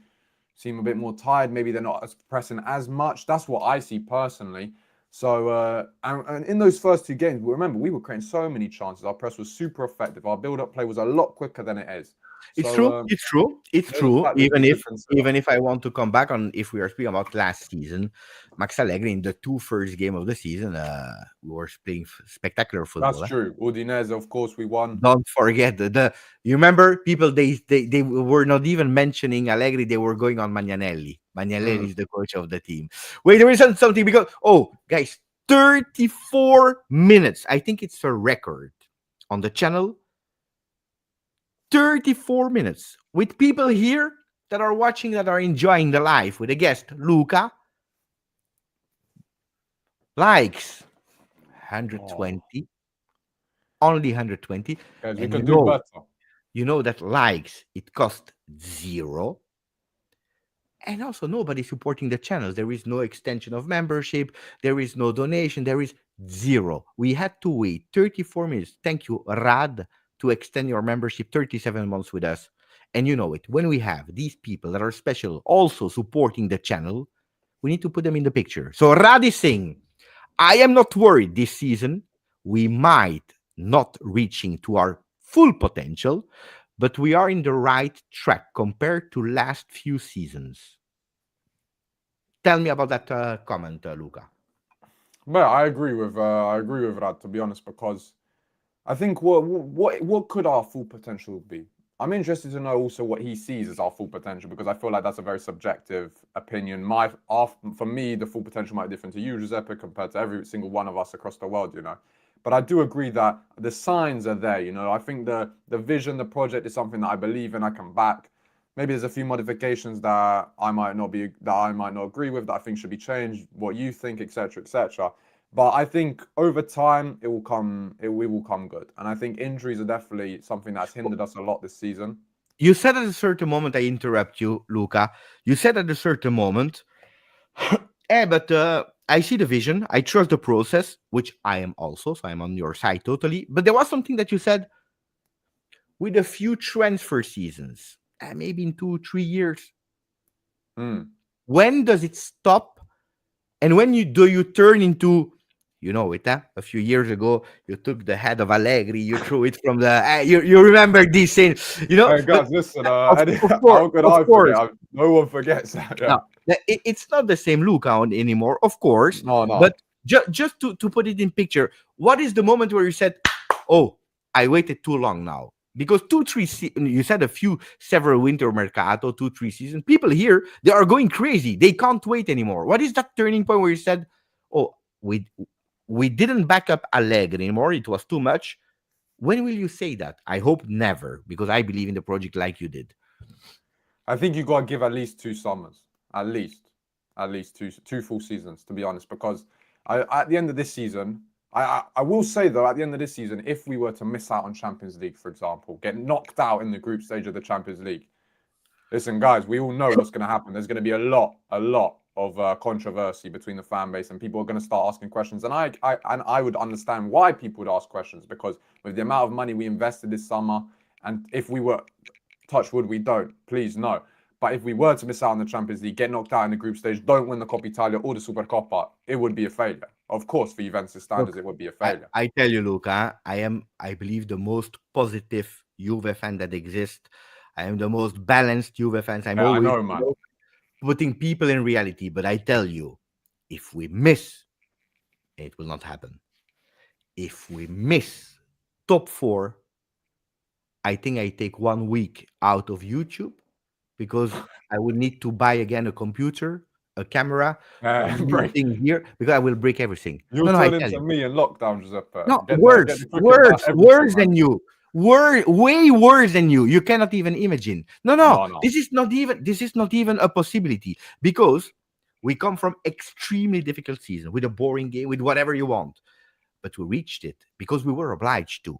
seem a bit more tired. Maybe they're not pressing as much. That's what I see personally. So, and in those first 2 games, remember, we were creating so many chances. Our press was super effective. Our build-up play was a lot quicker than it is. It's So true. It's true. It's there's a true. fact. There's a consider. Even if I want to come back on, if we are speaking about last season, Max Allegri in the two first game of the season, we were playing spectacular That's football. true. Udinese, of course, we won. Don't forget the you remember people they were not even mentioning Allegri, they were going on Magnanelli. Magnanelli Mm. is the coach of the team. Wait, there is something because guys, 34 minutes. I think it's a record on the channel. 34 minutes with people here that are watching, that are enjoying the live with a guest, Luca. Likes Oh, 120, only 120. guys, we And could do better. you know that likes, it cost zero. And also nobody supporting the channels. There is no extension of membership. There is no donation. There is zero. We had to wait 34 minutes. Thank you, Rad, to extend your membership 37 months with us. And you know it. When we have these people that are special also supporting the channel, we need to put them in the picture. So Rad is saying, I am not worried this season. We might not reaching to our full potential, but we are in the right track compared to last few seasons. Tell me about that comment, Luca. But I agree with that, to be honest, because I think what could our full potential be? I'm interested to know also what he sees as our full potential, because I feel like that's a very subjective opinion. For me, the full potential might be different to you, Giuseppe, compared to every single one of us across the world, you know. But I do agree that the signs are there, you know. I think the vision, the project is something that I believe in, I can back. Maybe there's a few modifications that I might not agree with, that I think should be changed, what you think, etc., etc. But I think over time it will come good. And I think injuries are definitely something that's hindered us a lot this season. You said at a certain moment, I interrupt you, Luca. You said at a certain moment, but I see the vision. I trust the process, which I am also, so I'm on your side totally. But there was something that you said with a few transfer seasons, maybe in 2-3 years. When does it stop? And when you turn into, you know it, a few years ago, you took the head of Allegri, you threw it from the, you remember this scene, you know? Hey guys, But listen, of course, how could of I course. forget? No one forgets that. Yeah. Now, it's not the same Luca anymore, of course. No. But just to put it in picture, what is the moment where you said, "Oh, I waited too long now"? Because you said several winter mercato, 2-3 seasons. People here, they are going crazy. They can't wait anymore. What is that turning point where you said, "Oh, we didn't back up Allegri anymore. It was too much"? When will you say that? I hope never, because I believe in the project like you did. I think you got to give at least 2 summers, at least two full seasons, to be honest. Because at the end of this season, I will say though, at the end of this season, if we were to miss out on Champions League, for example, get knocked out in the group stage of the Champions League, listen, guys, we all know what's going to happen. There's going to be a lot of controversy between the fan base, and people are going to start asking questions. And I would understand why people would ask questions, because with the amount of money we invested this summer, and if we were, touch wood, we don't, please no. But if we were to miss out on the Champions League, get knocked out in the group stage, don't win the Coppa Italia or the Supercoppa, it would be a failure. Of course, for Juventus standards, it would be a failure. I tell you, Luca, I believe, the most positive Juve fan that exists. I am the most balanced Juve fan. I'm Yeah, I always know, man. putting people in reality. But I tell you, if we miss, it will not happen. If we miss top 4, I think I take 1 week out of YouTube, because I will need to buy again a computer, a camera, a new Break. thing here, because I will break everything. You'll I turn tell into you. me in lockdown, Giuseppe. No, Get worse, the cricket bat every worse time. than you. Way worse than you. You cannot even imagine. No. No. This is not even a possibility, because we come from extremely difficult season with a boring game, with whatever you want. But we reached it because we were obliged to.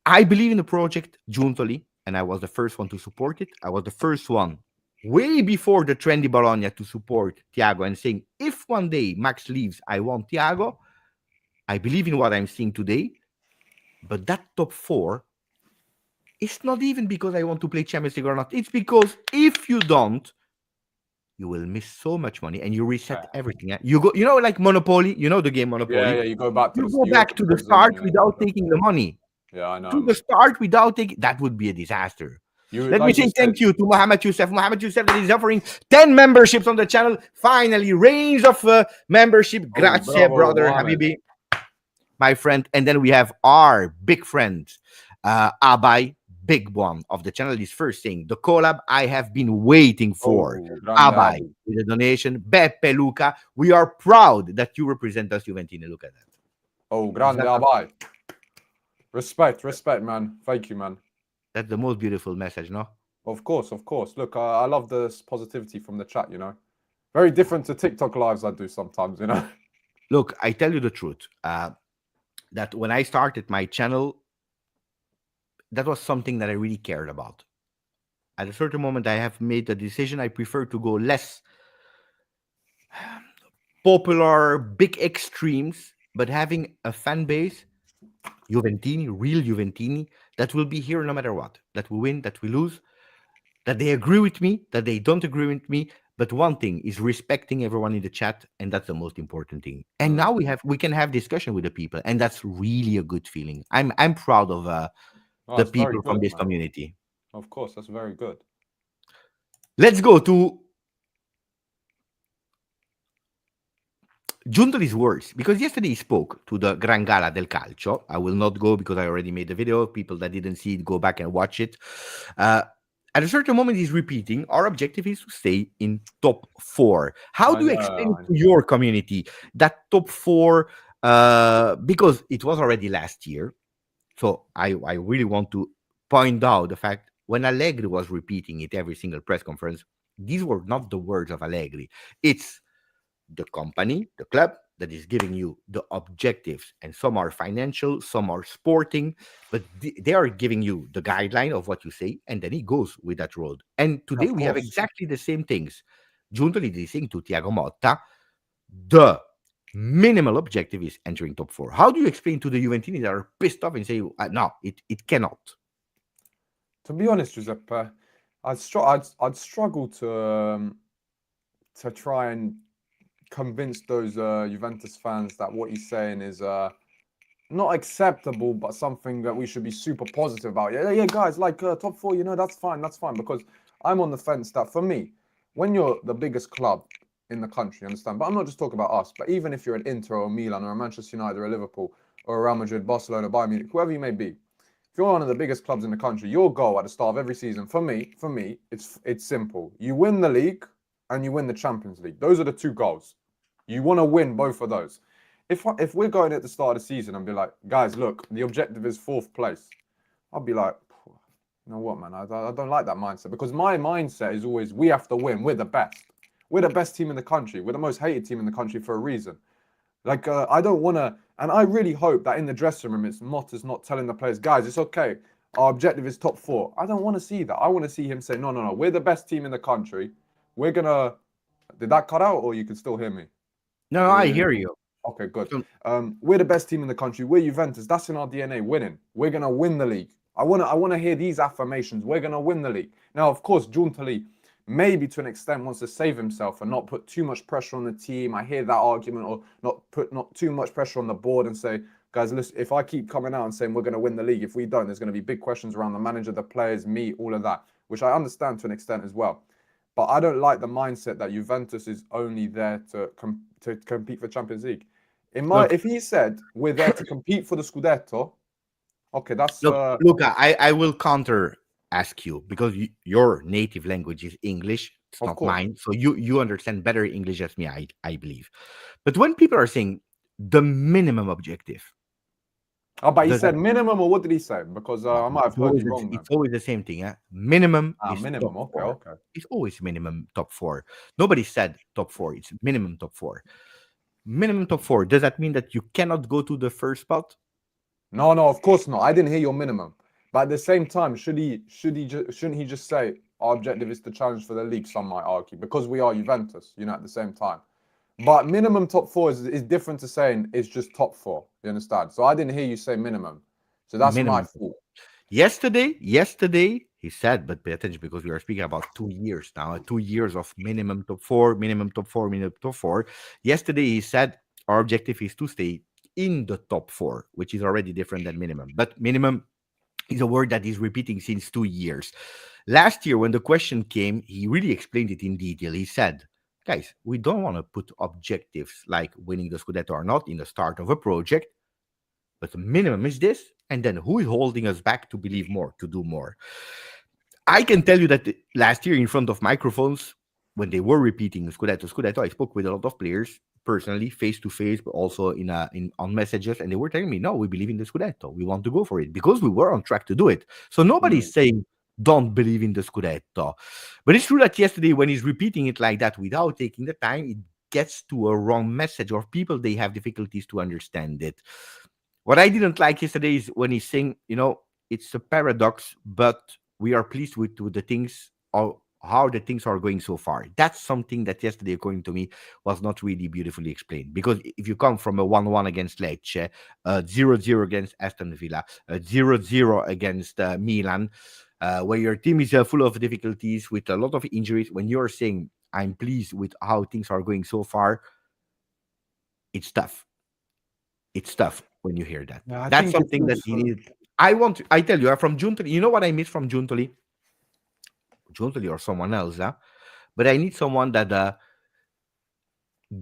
I believe in the project Giuntoli, and I was the first one to support it. I was the first one, way before the trendy Bologna, to support Thiago and saying, if one day Max leaves, I want Thiago. I believe in what I'm seeing today. But that top 4, it's not even because I want to play Champions League or not. It's because if you don't, you will miss so much money and you reset everything. You go, like Monopoly. You know the game Monopoly. Yeah. You go back to the start without taking the money. Yeah, I know. To the start without taking, that would be a disaster. You Let me like you say said. thank you to Mohammed Youssef. Mohammed Youssef that is offering 10 memberships on the channel. Finally, range of membership. Oh, Grazie, bravo, brother Mohammed. Habibi, my friend. And then we have our big friend, Abai, big one of the channel, is first saying the collab I have been waiting for. Oh, grande Abai Abi. with a donation. Beppe Luca, we are proud that you represent us, Juventini. Look at that. Oh, Is grande that Abi. Respect, man. Thank you, man. That's the most beautiful message, no? Of course, of course. Look, I love this positivity from the chat, you know. Very different to TikTok lives I do sometimes, you know. Look, I tell you the truth. That when I started my channel, that was something that I really cared about. At a certain moment, I have made a decision. I prefer to go less popular, big extremes, but having a fan base, Juventini, real Juventini, that will be here no matter what. That we win, that we lose, that they agree with me, that they don't agree with me. But one thing is respecting everyone in the chat, and that's the most important thing. And now we can have discussion with the people, and that's really a good feeling. I'm proud of Oh, the that's very people from good, this man. community. Of course, that's very good. Let's go to Giuntoli's words, because yesterday he spoke to the Gran Gala del Calcio. I will not go because I already made the video. People that didn't see it, go back and watch it. At a certain moment, he's repeating, our objective is to stay in top four. How I do you know. explain to your community that top four? Because it was already last year. So I really want to point out the fact when Allegri was repeating it every single press conference, these were not the words of Allegri. It's the company, the club that is giving you the objectives, and some are financial, some are sporting, but they are giving you the guideline of what you say, and then he goes with that road. And today Of we have course. exactly the same things. Giuntoli is saying to Thiago Motta, the minimal objective is entering top four. How do you explain to the Juventini that are pissed off and say, no, it cannot? To be honest, Giuseppe, I'd struggle to try and convince those Juventus fans that what he's saying is not acceptable, but something that we should be super positive about. Yeah, guys, like top four, you know, that's fine, because I'm on the fence that for me, when you're the biggest club in the country, you understand? But I'm not just talking about us, but even if you're an Inter or Milan or a Manchester United or a Liverpool or a Real Madrid, Barcelona, Bayern Munich, whoever you may be, if you're one of the biggest clubs in the country, your goal at the start of every season, for me, it's simple. You win the league and you win the Champions League. Those are the two goals. You want to win both of those. If we're going at the start of the season and be like, guys, look, the objective is fourth place, I'll be like, you know what, man, I don't like that mindset, because my mindset is always we have to win. We're the best. We're the best team in the country. We're the most hated team in the country for a reason. Like, I don't want to, and I really hope that in the dressing room, it's Motta's not telling the players, guys, it's okay. Our objective is top four. I don't want to see that. I want to see him say, no, we're the best team in the country. We're going to, did that cut out or you can still hear me? No, I hear you. Okay, good. We're the best team in the country. We're Juventus. That's in our DNA, winning. We're going to win the league. I want to hear these affirmations. We're going to win the league. Now, of course, Giuntoli, maybe to an extent, wants to save himself and not put too much pressure on the team. I hear that argument, or not too much pressure on the board and say, guys, listen, if I keep coming out and saying we're going to win the league, if we don't, there's going to be big questions around the manager, the players, me, all of that, which I understand to an extent as well. But I don't like the mindset that Juventus is only there to compete for Champions League. If he said we're there to compete for the Scudetto, okay, that's look, Luca, I will counter ask you, because your native language is English. It's of not course. mine, so you understand better English as me, I believe. But when people are saying the minimum objective, But he said minimum, or what did he say? Because I might have heard you wrong. It's always the same thing. Minimum is minimum. top Okay, four. okay. It's always minimum top four. Nobody said top four. It's minimum top four. Minimum top four. Does that mean that you cannot go to the first spot? No, of course not. I didn't hear your minimum. But at the same time, shouldn't he just say our objective is to challenge for the league? Some might argue, because we are Juventus, you know, at the same time. But minimum top four is different to saying it's just top four. You understand? So I didn't hear you say minimum. So that's Minimum. my fault. Yesterday, he said, but pay attention, because we are speaking about 2 years now, 2 years of minimum top four, minimum top four, minimum top four. Yesterday, he said our objective is to stay in the top four, which is already different than minimum. But minimum is a word that he's repeating since 2 years. Last year, when the question came, he really explained it in detail. He said, guys, we don't want to put objectives like winning the Scudetto or not in the start of a project, but the minimum is this. And then who is holding us back to believe more, to do more? I can tell you that last year, in front of microphones, when they were repeating Scudetto, Scudetto, I spoke with a lot of players personally, face to face, but also in on messages, and they were telling me, "No, we believe in the Scudetto. We want to go for it because we were on track to do it." So Mm. nobody's saying don't believe in the Scudetto, but it's true that yesterday, when he's repeating it like that without taking the time, it gets to a wrong message, or people they have difficulties to understand it. What I didn't like yesterday is when he's saying, it's a paradox, but we are pleased with the things or how the things are going so far. That's something that yesterday, according to me, was not really beautifully explained. Because if you come from a 1-1 against Lecce, 0-0 against Aston Villa, 0-0 against Milan, where your team is full of difficulties with a lot of injuries, when you're saying, I'm pleased with how things are going so far, it's tough. It's tough when you hear that. Yeah, I That's think it's something that he also. needed. I tell you, from Juntoli, you know what I miss from Juntoli? Juntoli or someone else, huh? But I need someone that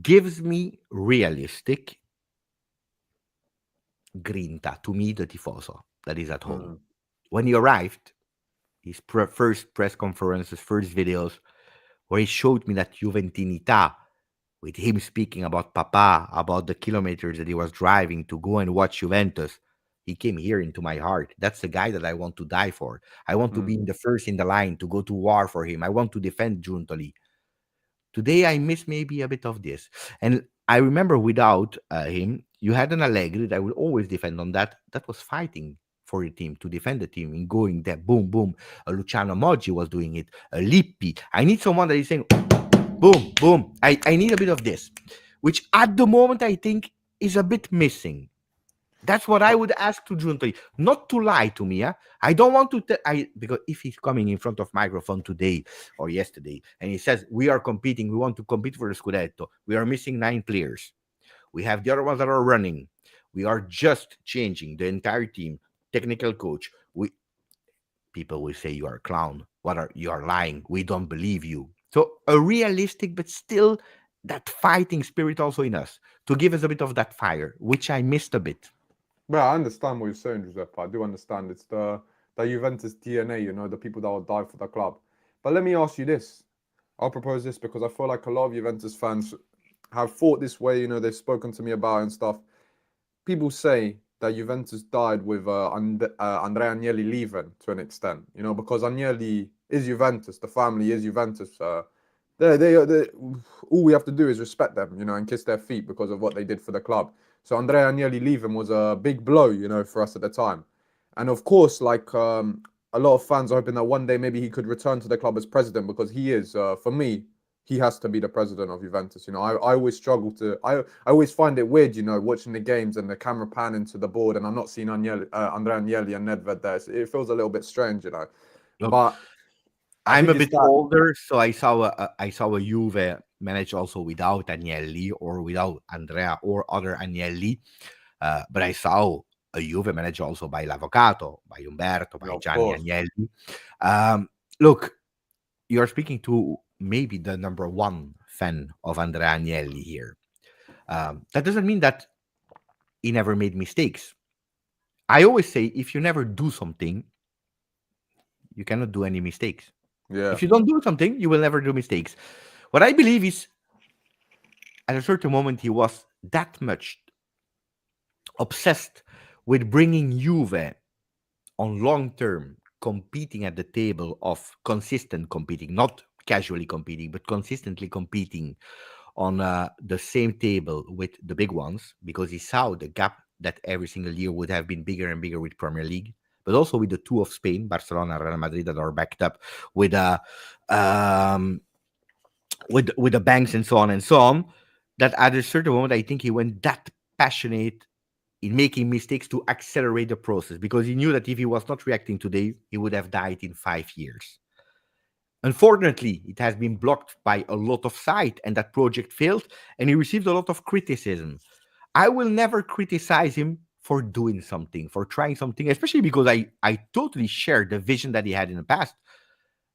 gives me realistic grinta to me, the tifoso that is at home. Mm. When he arrived, his first press conferences, first videos, where he showed me that Juventinità, with him speaking about Papa, about the kilometers that he was driving to go and watch Juventus, he came here into my heart. That's the guy that I want to die for. I want to be Mm. in the first in the line to go to war for him. I want to defend Giuntoli. Today, I miss maybe a bit of this. And I remember without him, you had an Allegri that I will always defend on that. That was fighting for the team, to defend the team, and going there, boom, boom. Luciano Moggi was doing it. Lippi. I need someone that is saying, boom, boom. I need a bit of this, which at the moment I think is a bit missing. That's what I But would ask to Giuntoli, not to lie to me. I don't want to, because if he's coming in front of microphone today or yesterday and he says, we are competing, we want to compete for the Scudetto, we are missing 9 players. We have the other ones that are running. We are just changing the entire team, technical coach. People will say you are a clown. You are lying. We don't believe you. So a realistic, but still that fighting spirit also in us to give us a bit of that fire, which I missed a bit. well, I understand what you're saying, Giuseppe. I do understand. It's the Juventus DNA, the people that will die for the club. But let me ask you this. I'll propose this because I feel like a lot of Juventus fans have thought this way. They've spoken to me about it and stuff. People say that Juventus died with Andrea Agnelli leaving to an extent, because Agnelli is Juventus, the family is Juventus. They all we have to do is respect them, and kiss their feet because of what they did for the club. So Andrea Agnelli leaving was a big blow, for us at the time. And of course, like a lot of fans are hoping that one day maybe he could return to the club as president because he is, for me, he has to be the president of Juventus. I always struggle to. I always find it weird, watching the games and the camera panning to the board, and I'm not seeing Andrea Agnelli and Nedved there. So it feels a little bit strange. Look, But I I'm a think it's bit that. older, so I saw a Juve manage also without Agnelli or without Andrea or other Agnelli, but I saw a Juve managed also by L'Avvocato, by Umberto, Yeah, by of Gianni course. Agnelli. Look, you're speaking to maybe the number one fan of Andrea Agnelli here. That doesn't mean that he never made mistakes. I always say if you never do something, you cannot do any mistakes. Yeah. If you don't do something, you will never do mistakes. What I believe is at a certain moment, he was that much obsessed with bringing Juve on long term, competing at the table of consistent competing, not casually competing, but consistently competing on the same table with the big ones, because he saw the gap that every single year would have been bigger and bigger with Premier League, but also with the two of Spain, Barcelona and Real Madrid, that are backed up with um, with the banks and so on and so on. That at a certain moment, I think he went that passionate in making mistakes to accelerate the process, because he knew that if he was not reacting today, he would have died in 5 years. Unfortunately, it has been blocked by a lot of sight, and that project failed, and he received a lot of criticism. I will never criticize him for doing something, for trying something, especially because I totally share the vision that he had in the past.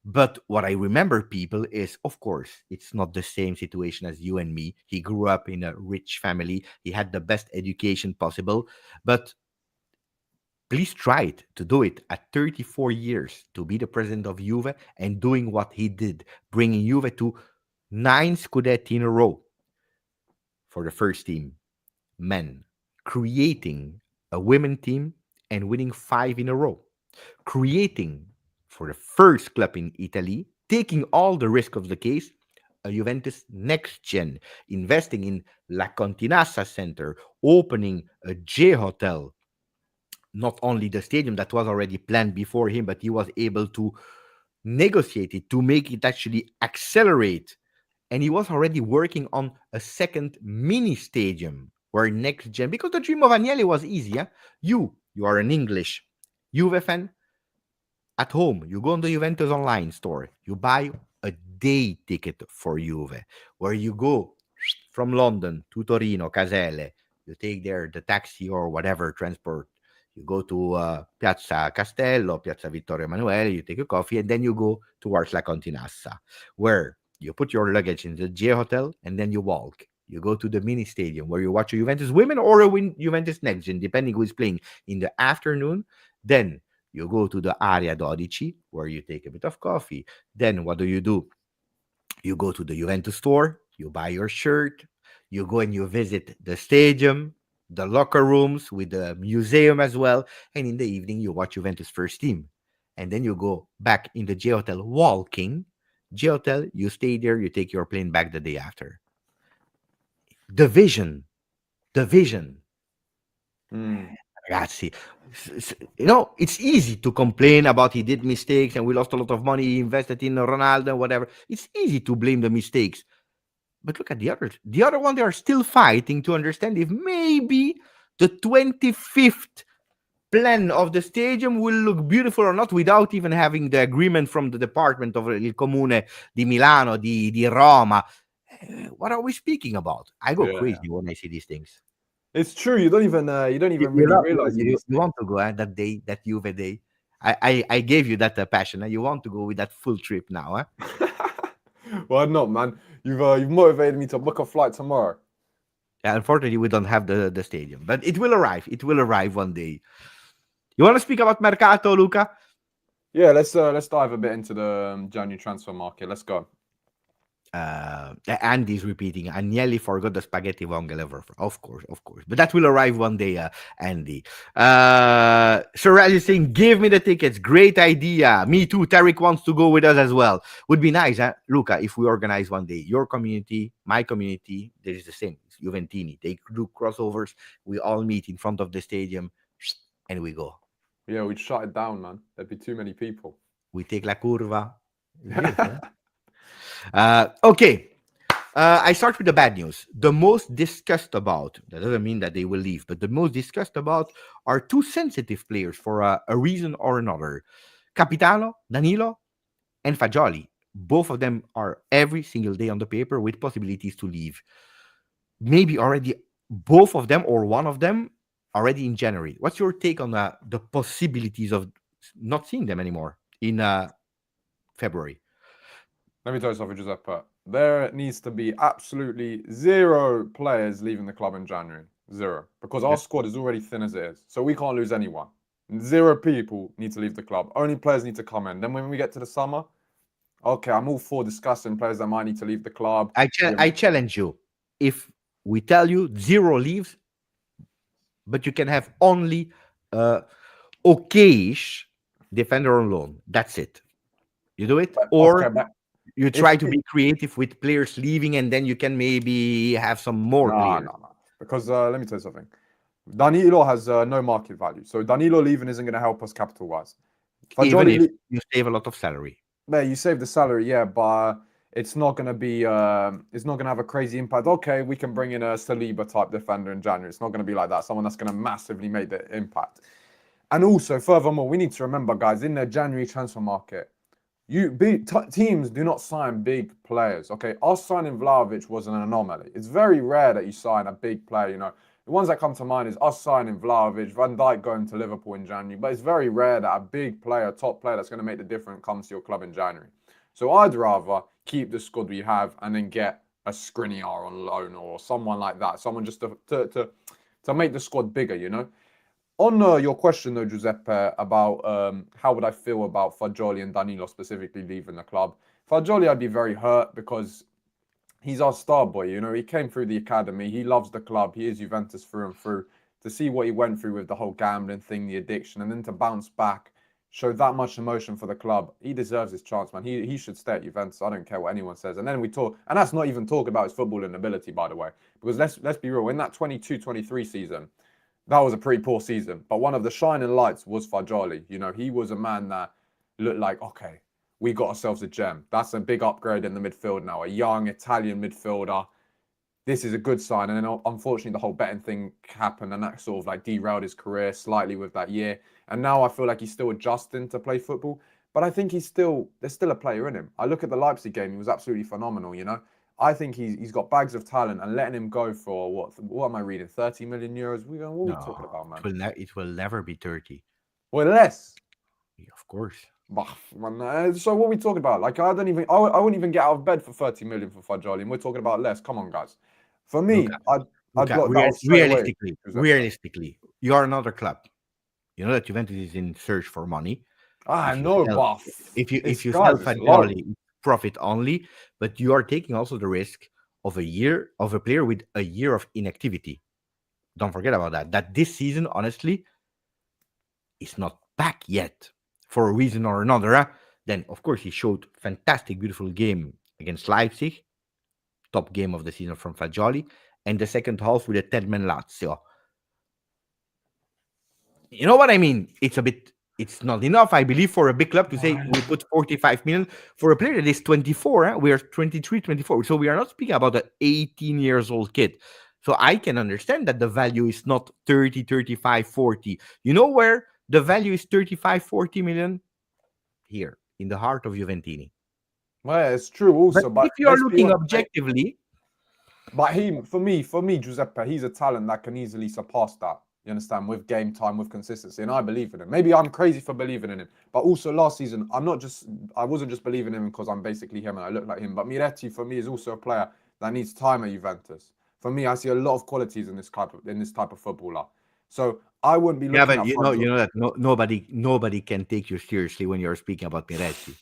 But what I remember, people, is of course it's not the same situation as you and me. He grew up in a rich family. He had the best education possible. But please try it to do it at 34 years to be the president of Juve and doing what he did, bringing Juve to 9 Scudetti in a row for the first team, men, creating a women team and winning 5 in a row, creating for the first club in Italy, taking all the risk of the case, a Juventus next gen, investing in La Continassa Center, opening a J Hotel, not only the stadium that was already planned before him, but he was able to negotiate it to make it actually accelerate. And he was already working on a second mini stadium where next gen, because the dream of Agnelli was easy. Yeah? You are an English Juve fan at home. You go on the Juventus online store, you buy a day ticket for Juve, where you go from London to Torino, Caselle. You take there the taxi or whatever transport. You go to Piazza Castello, Piazza Vittorio Emanuele, you take a coffee, and then you go towards La Continassa, where you put your luggage in the J Hotel, and then you walk. You go to the mini stadium where you watch a Juventus women or a Juventus next gen, depending who is playing in the afternoon. Then you go to the Area 12, where you take a bit of coffee. Then what do? You go to the Juventus store, you buy your shirt, you go and you visit the stadium, the locker rooms with the museum as well. And in the evening, you watch Juventus first team. And then you go back in the J Hotel walking. J Hotel, you stay there, you take your plane back the day after. The vision, the vision. Ragazzi, it's easy to complain about he did mistakes and we lost a lot of money, he invested in Ronaldo and whatever. It's easy to blame the mistakes. But look at the others. The other one, they are still fighting to understand if maybe the 25th plan of the stadium will look beautiful or not without even having the agreement from the department of Il Comune di Milano, di Roma. What are we speaking about? I go crazy when I see these things. It's true. You don't even really realize you want to go that day, that Juve day. I gave you that passion. You want to go with that full trip now, huh? Well, not, man. You've motivated me to book a flight tomorrow. Yeah, unfortunately, we don't have the stadium, but it will arrive. It will arrive one day. You want to speak about Mercato, Luca? Yeah, let's dive a bit into the January transfer market. Let's go. Andy's repeating, Agnelli forgot the spaghetti vongole. Of course. But that will arrive one day, Andy. Sir Raz is saying, give me the tickets. Great idea. Me too. Tarek wants to go with us as well. Would be nice, Luca, if we organize one day. Your community, my community, there is the same. It's Juventini. They do crossovers. We all meet in front of the stadium and we go. Yeah, we'd shut it down, man. There'd be too many people. We take la curva. Okay. I start with the bad news. The most discussed about, that doesn't mean that they will leave, but the most discussed about are two sensitive players for a reason or another. Capitano, Danilo, and Fagioli. Both of them are every single day on the paper with possibilities to leave. Maybe already both of them or one of them already in January. What's your take on the possibilities of not seeing them anymore in February? Let me tell you something, Giuseppe. There needs to be absolutely 0 players leaving the club in January. 0. Because our squad is already thin as it is. So we can't lose anyone. 0 people need to leave the club. Only players need to come in. Then when we get to the summer, okay, I'm all for discussing players that might need to leave the club. I challenge you. If we tell you 0 leaves, but you can have only okayish defender on loan. That's it. You do it? Or you try to be creative with players leaving and then you can maybe have some more players. No. Because let me tell you something. Danilo has no market value. So Danilo leaving isn't going to help us capital-wise. Even if you save a lot of salary. Yeah, you save the salary, yeah, but it's not going to be, it's not going to have a crazy impact. Okay, we can bring in a Saliba type defender in January. It's not going to be like that. Someone that's going to massively make the impact. And also, furthermore, we need to remember, guys, in the January transfer market, teams do not sign big players, okay? Us signing Vlahovic was an anomaly. It's very rare that you sign a big player, The ones that come to mind is us signing Vlahovic, Van Dijk going to Liverpool in January. But it's very rare that a big player, top player that's going to make the difference comes to your club in January. So I'd rather keep the squad we have and then get a Skriniar on loan or someone like that. Someone just to make the squad bigger, you know. On your question, though, Giuseppe, about how would I feel about Fagioli and Danilo specifically leaving the club? Fagioli, I'd be very hurt because he's our star boy, you know. He came through the academy. He loves the club. He is Juventus through and through. To see what he went through with the whole gambling thing, the addiction, and then to bounce back, show that much emotion for the club, he deserves his chance, man. He should stay at Juventus. I don't care what anyone says. And then we talk, and that's not even talk about his footballing ability, by the way, because let's be real. In that 22-23 season, that was a pretty poor season. But one of the shining lights was Fagioli. You know, he was a man that looked like, okay, we got ourselves a gem. That's a big upgrade in the midfield now. A young Italian midfielder. This is a good sign. And then unfortunately, the whole betting thing happened and that sort of like derailed his career slightly with that year. And now I feel like he's still adjusting to play football. But I think there's still a player in him. I look at the Leipzig game, he was absolutely phenomenal, you know. I think he's got bags of talent, and letting him go for what am I reading? 30 million euros? What are we talking about, man? It will never be 30. Well, less. Yeah, of course. So what are we talking about? Like I wouldn't even get out of bed for 30 million for Fagioli, and we're talking about less. Come on, guys. For me, I'd block that straight away. Realistically, you are another club. You know that Juventus is in search for money. I know, Buff. If you sell Fagioli, profit only, but you are taking also the risk of a player with a year of inactivity. Don't forget about that. That this season, honestly, is not back yet for a reason or another. Then, of course, he showed fantastic, beautiful game against Leipzig, top game of the season from Fagioli, and the second half with a 10-man Lazio. You know what I mean? It's not enough, I believe, for a big club to say we put 45 million for a player that is 24. We are 23, 24. So we are not speaking about an 18 years old kid. So I can understand that the value is not 30, 35, 40. You know where the value is 35, 40 million? Here, in the heart of Juventini. Well, it's true also. But if you are looking objectively... But for me, Giuseppe, he's a talent that can easily surpass that. You understand? With game time, with consistency. And I believe in him. Maybe I'm crazy for believing in him. But also last season, I wasn't just believing in him because I'm basically him and I look like him. But Miretti, for me, is also a player that needs time at Juventus. For me, I see a lot of qualities in this type of footballer. So I wouldn't be looking but you know that nobody can take you seriously when you're speaking about Miretti.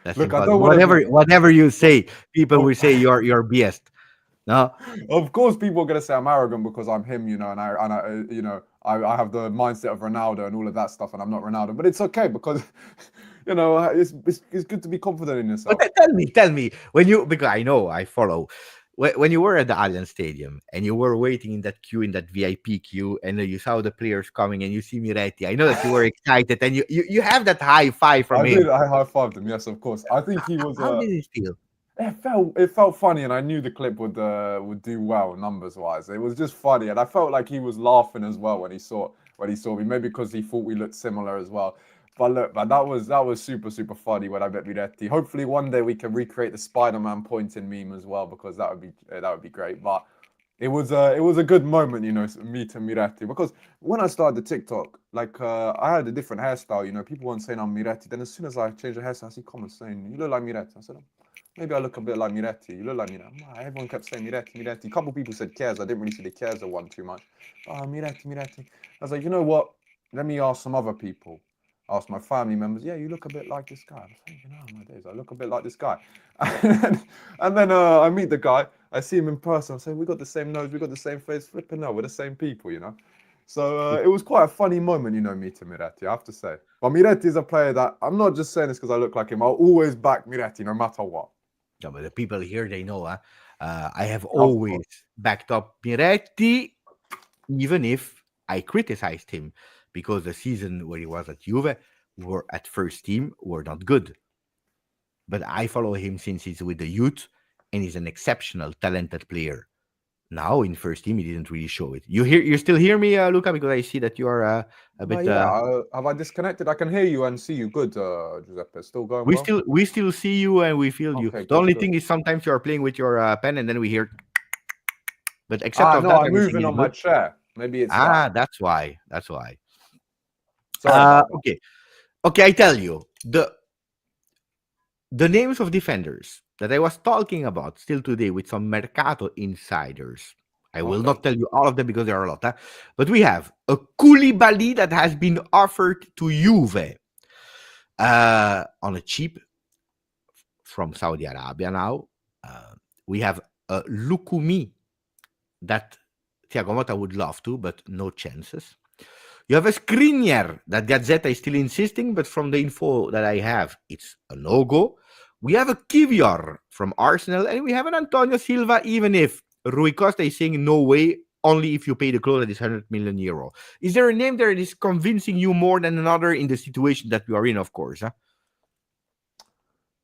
That's look, whatever you say, people will say you're biased. No, of course, people are gonna say I'm arrogant because I'm him, you know, and I have the mindset of Ronaldo and all of that stuff, and I'm not Ronaldo. But it's okay because, you know, it's good to be confident in yourself. But tell me because I know I follow. When you were at the Allianz Stadium and you were waiting in that queue, in that VIP queue, and you saw the players coming and you see Miretti, I know that you were excited and you have that high five from him. I high fived him, yes, of course. I think he was. How did it feel? It felt funny, and I knew the clip would do well numbers wise. It was just funny, and I felt like he was laughing as well when he saw me. Maybe because he thought we looked similar as well. But look, man, that was super funny when I met Miretti. Hopefully, one day we can recreate the Spider-Man pointing meme as well, because that would be great. But it was a good moment, you know, meeting Miretti, because when I started the TikTok, like I had a different hairstyle. You know, people weren't saying I'm Miretti. Then as soon as I changed the hairstyle, I see comments saying you look like Miretti. I said, maybe I look a bit like Miretti. You look like Miretti. Everyone kept saying Miretti. A couple of people said Chiesa. I didn't really see the Chiesa one too much. Miretti. I was like, you know what? Let me ask some other people. Ask my family members. Yeah, you look a bit like this guy. I was thinking, my days, I look a bit like this guy. And then I meet the guy. I see him in person. I say, we got the same nose. We got the same face. Flipping no, we're the same people, you know. So it was quite a funny moment, you know, meeting Miretti, I have to say. But Miretti is a player that, I'm not just saying this because I look like him. I'll always back Miretti no matter what. No, but the people here, they know. I have always backed up Miretti, even if I criticized him, because the season where he was at Juve, were at first team, were not good. But I follow him since he's with the youth, and he's an exceptional, talented player. Now in first team, he didn't really show it. You still hear me, Luca? Because I see that you are a bit. Have I disconnected? I can hear you and see you. Good, Giuseppe. Still going. We still see you and we feel you. The only thing is sometimes you are playing with your pen and then we hear. But except of that, I'm moving on my chair. Maybe it's that. That's why. That's why. Sorry about that. Okay. Okay, I tell you the names of defenders that I was talking about still today with some Mercato insiders. I will Okay. not tell you all of them because there are a lot. But we have a Koulibaly that has been offered to Juve on a cheap from Saudi Arabia now. We have a Lukumi that Thiago Motta would love to, but no chances. You have a Skriniar that Gazzetta is still insisting, but from the info that I have, it's a no-go. We have a Kivior from Arsenal, and we have an Antonio Silva, even if Rui Costa is saying no way, only if you pay the clause that is 100 million euro. Is there a name there that is convincing you more than another in the situation that we are in, of course?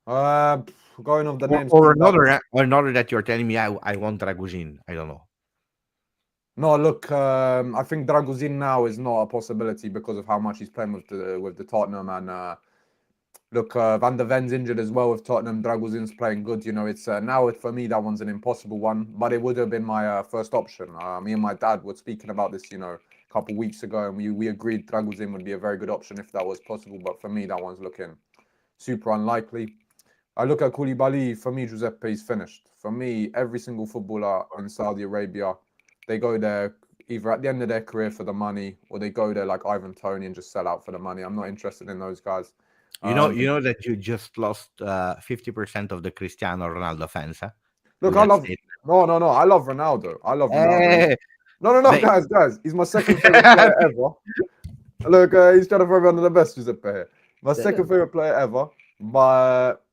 Huh? Going off the Or, names. or another that you're telling me, I want Draguzin. I don't know. No, look, I think Draguzin now is not a possibility because of how much he's playing with the Tottenham, and look, Van der Ven's injured as well with Tottenham. Draguzin's playing good. You know, it's now for me that one's an impossible one, but it would have been my first option. Me and my dad were speaking about this, you know, a couple of weeks ago, and we agreed Draguzin would be a very good option if that was possible. But for me, that one's looking super unlikely. I look at Koulibaly. For me, Giuseppe is finished. For me, every single footballer in Saudi Arabia, they go there either at the end of their career for the money, or they go there like Ivan Toney and just sell out for the money. I'm not interested in those guys. You know that you just lost 50% of the Cristiano Ronaldo fans, huh? Look, With I that love statement. no. I love Ronaldo. I love Ronaldo. Eh, No, but- guys. He's my second favorite player ever. Look, he's trying to throw me under the bus, Giuseppe here. My second favorite player ever. But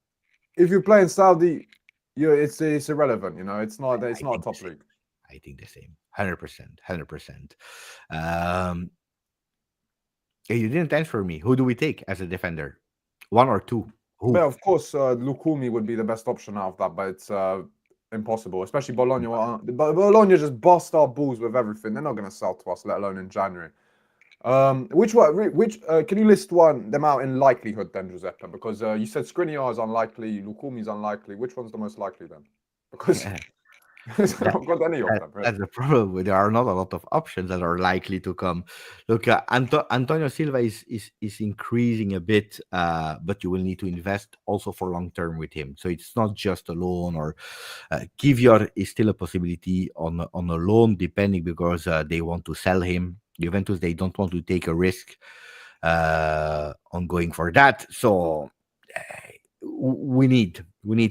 if you play in Saudi, it's irrelevant. You know, it's not a top league. I think the same. 100%. 100%. You didn't answer me. Who do we take as a defender? One or two? Who? But of course, Lukumi would be the best option out of that, but it's impossible. Especially Bologna. Bologna just bust our balls with everything. They're not going to sell to us, let alone in January. Which can you list them out in likelihood then, Giuseppe? Because you said Skriniar is unlikely, Lukumi is unlikely. Which one's the most likely then? Because I've not got any of them. Really. That's the problem. There are not a lot of options that are likely to come. Look, Antonio Silva is increasing a bit, but you will need to invest also for long term with him. So it's not just a loan, or Kivior is still a possibility on a loan, depending, because they want to sell him. Juventus, they don't want to take a risk on going for that. So we need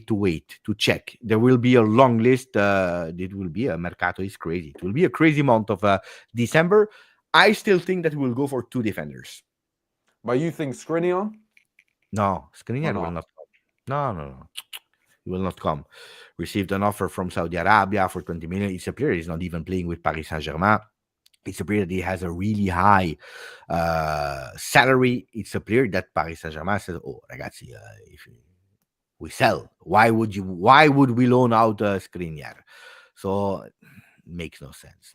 to wait to check. There will be a long list. It will be a Mercato is crazy. It will be a crazy month of December. I still think that we will go for two defenders. But you think Skriniar? No, Skriniar no? will not come. No. He will not come. Received an offer from Saudi Arabia for 20 million. It's a player. He's not even playing with Paris Saint-Germain. It's a player that he has a really high salary. It's a player that Paris Saint-Germain says, "Oh, ragazzi, if we sell, why would we loan out Skriniar?" So makes no sense.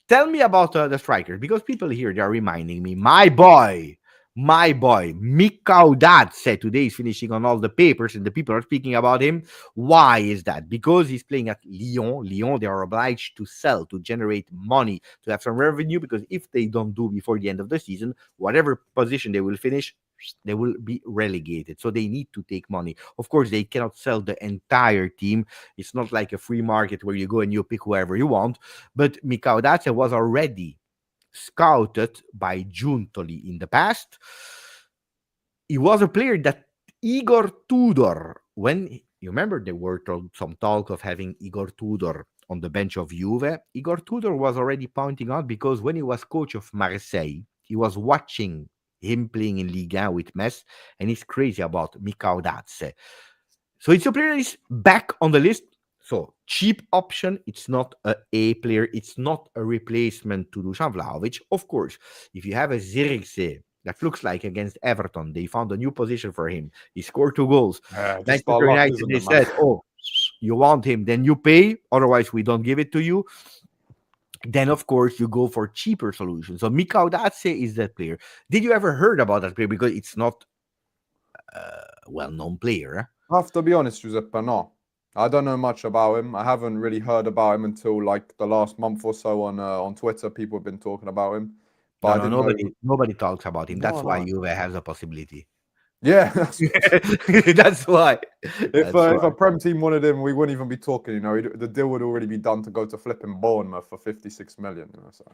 Tell me about the strikers, because people here, they are reminding me, my boy Mikaudatse today is finishing on all the papers, and the people are speaking about him. Why is that? Because he's playing at Lyon. They are obliged to sell to generate money, to have some revenue, because if they don't do before the end of the season, whatever position they will finish, they will be relegated. So they need to take money. Of course, they cannot sell the entire team. It's not like a free market where you go and you pick whoever you want. But Mikaudatse was already scouted by Giuntoli in the past. He was a player that Igor Tudor, when you remember there were some talk of having Igor Tudor on the bench of Juve, Igor Tudor was already pointing out, because when he was coach of Marseille, he was watching him playing in Liga with Metz, and he's crazy about Mikaudatse. So it's a player that is back on the list. So cheap option. It's not a player. It's not a replacement to Dusan Vlahovic. Of course, if you have a Zirkzee that looks like against Everton, they found a new position for him. He scored 2 goals. Just our luck, United, isn't they it, man? said, "Oh, you want him, then you pay. Otherwise, we don't give it to you." Then, of course, you go for cheaper solutions. So Mikaudatse is that player. Did you ever heard about that player? Because it's not a well-known player. I have to be honest, Giuseppe, no. I don't know much about him. I haven't really heard about him until like the last month or so on Twitter. People have been talking about him, but No, I no, didn't know. nobody talks about him. No, That's why no. Juve has a possibility. Yeah, that's That's why. That's if why. a Prem team wanted him, we wouldn't even be talking. You know, the deal would already be done to go to flipping Bournemouth for 56 million. You know, so.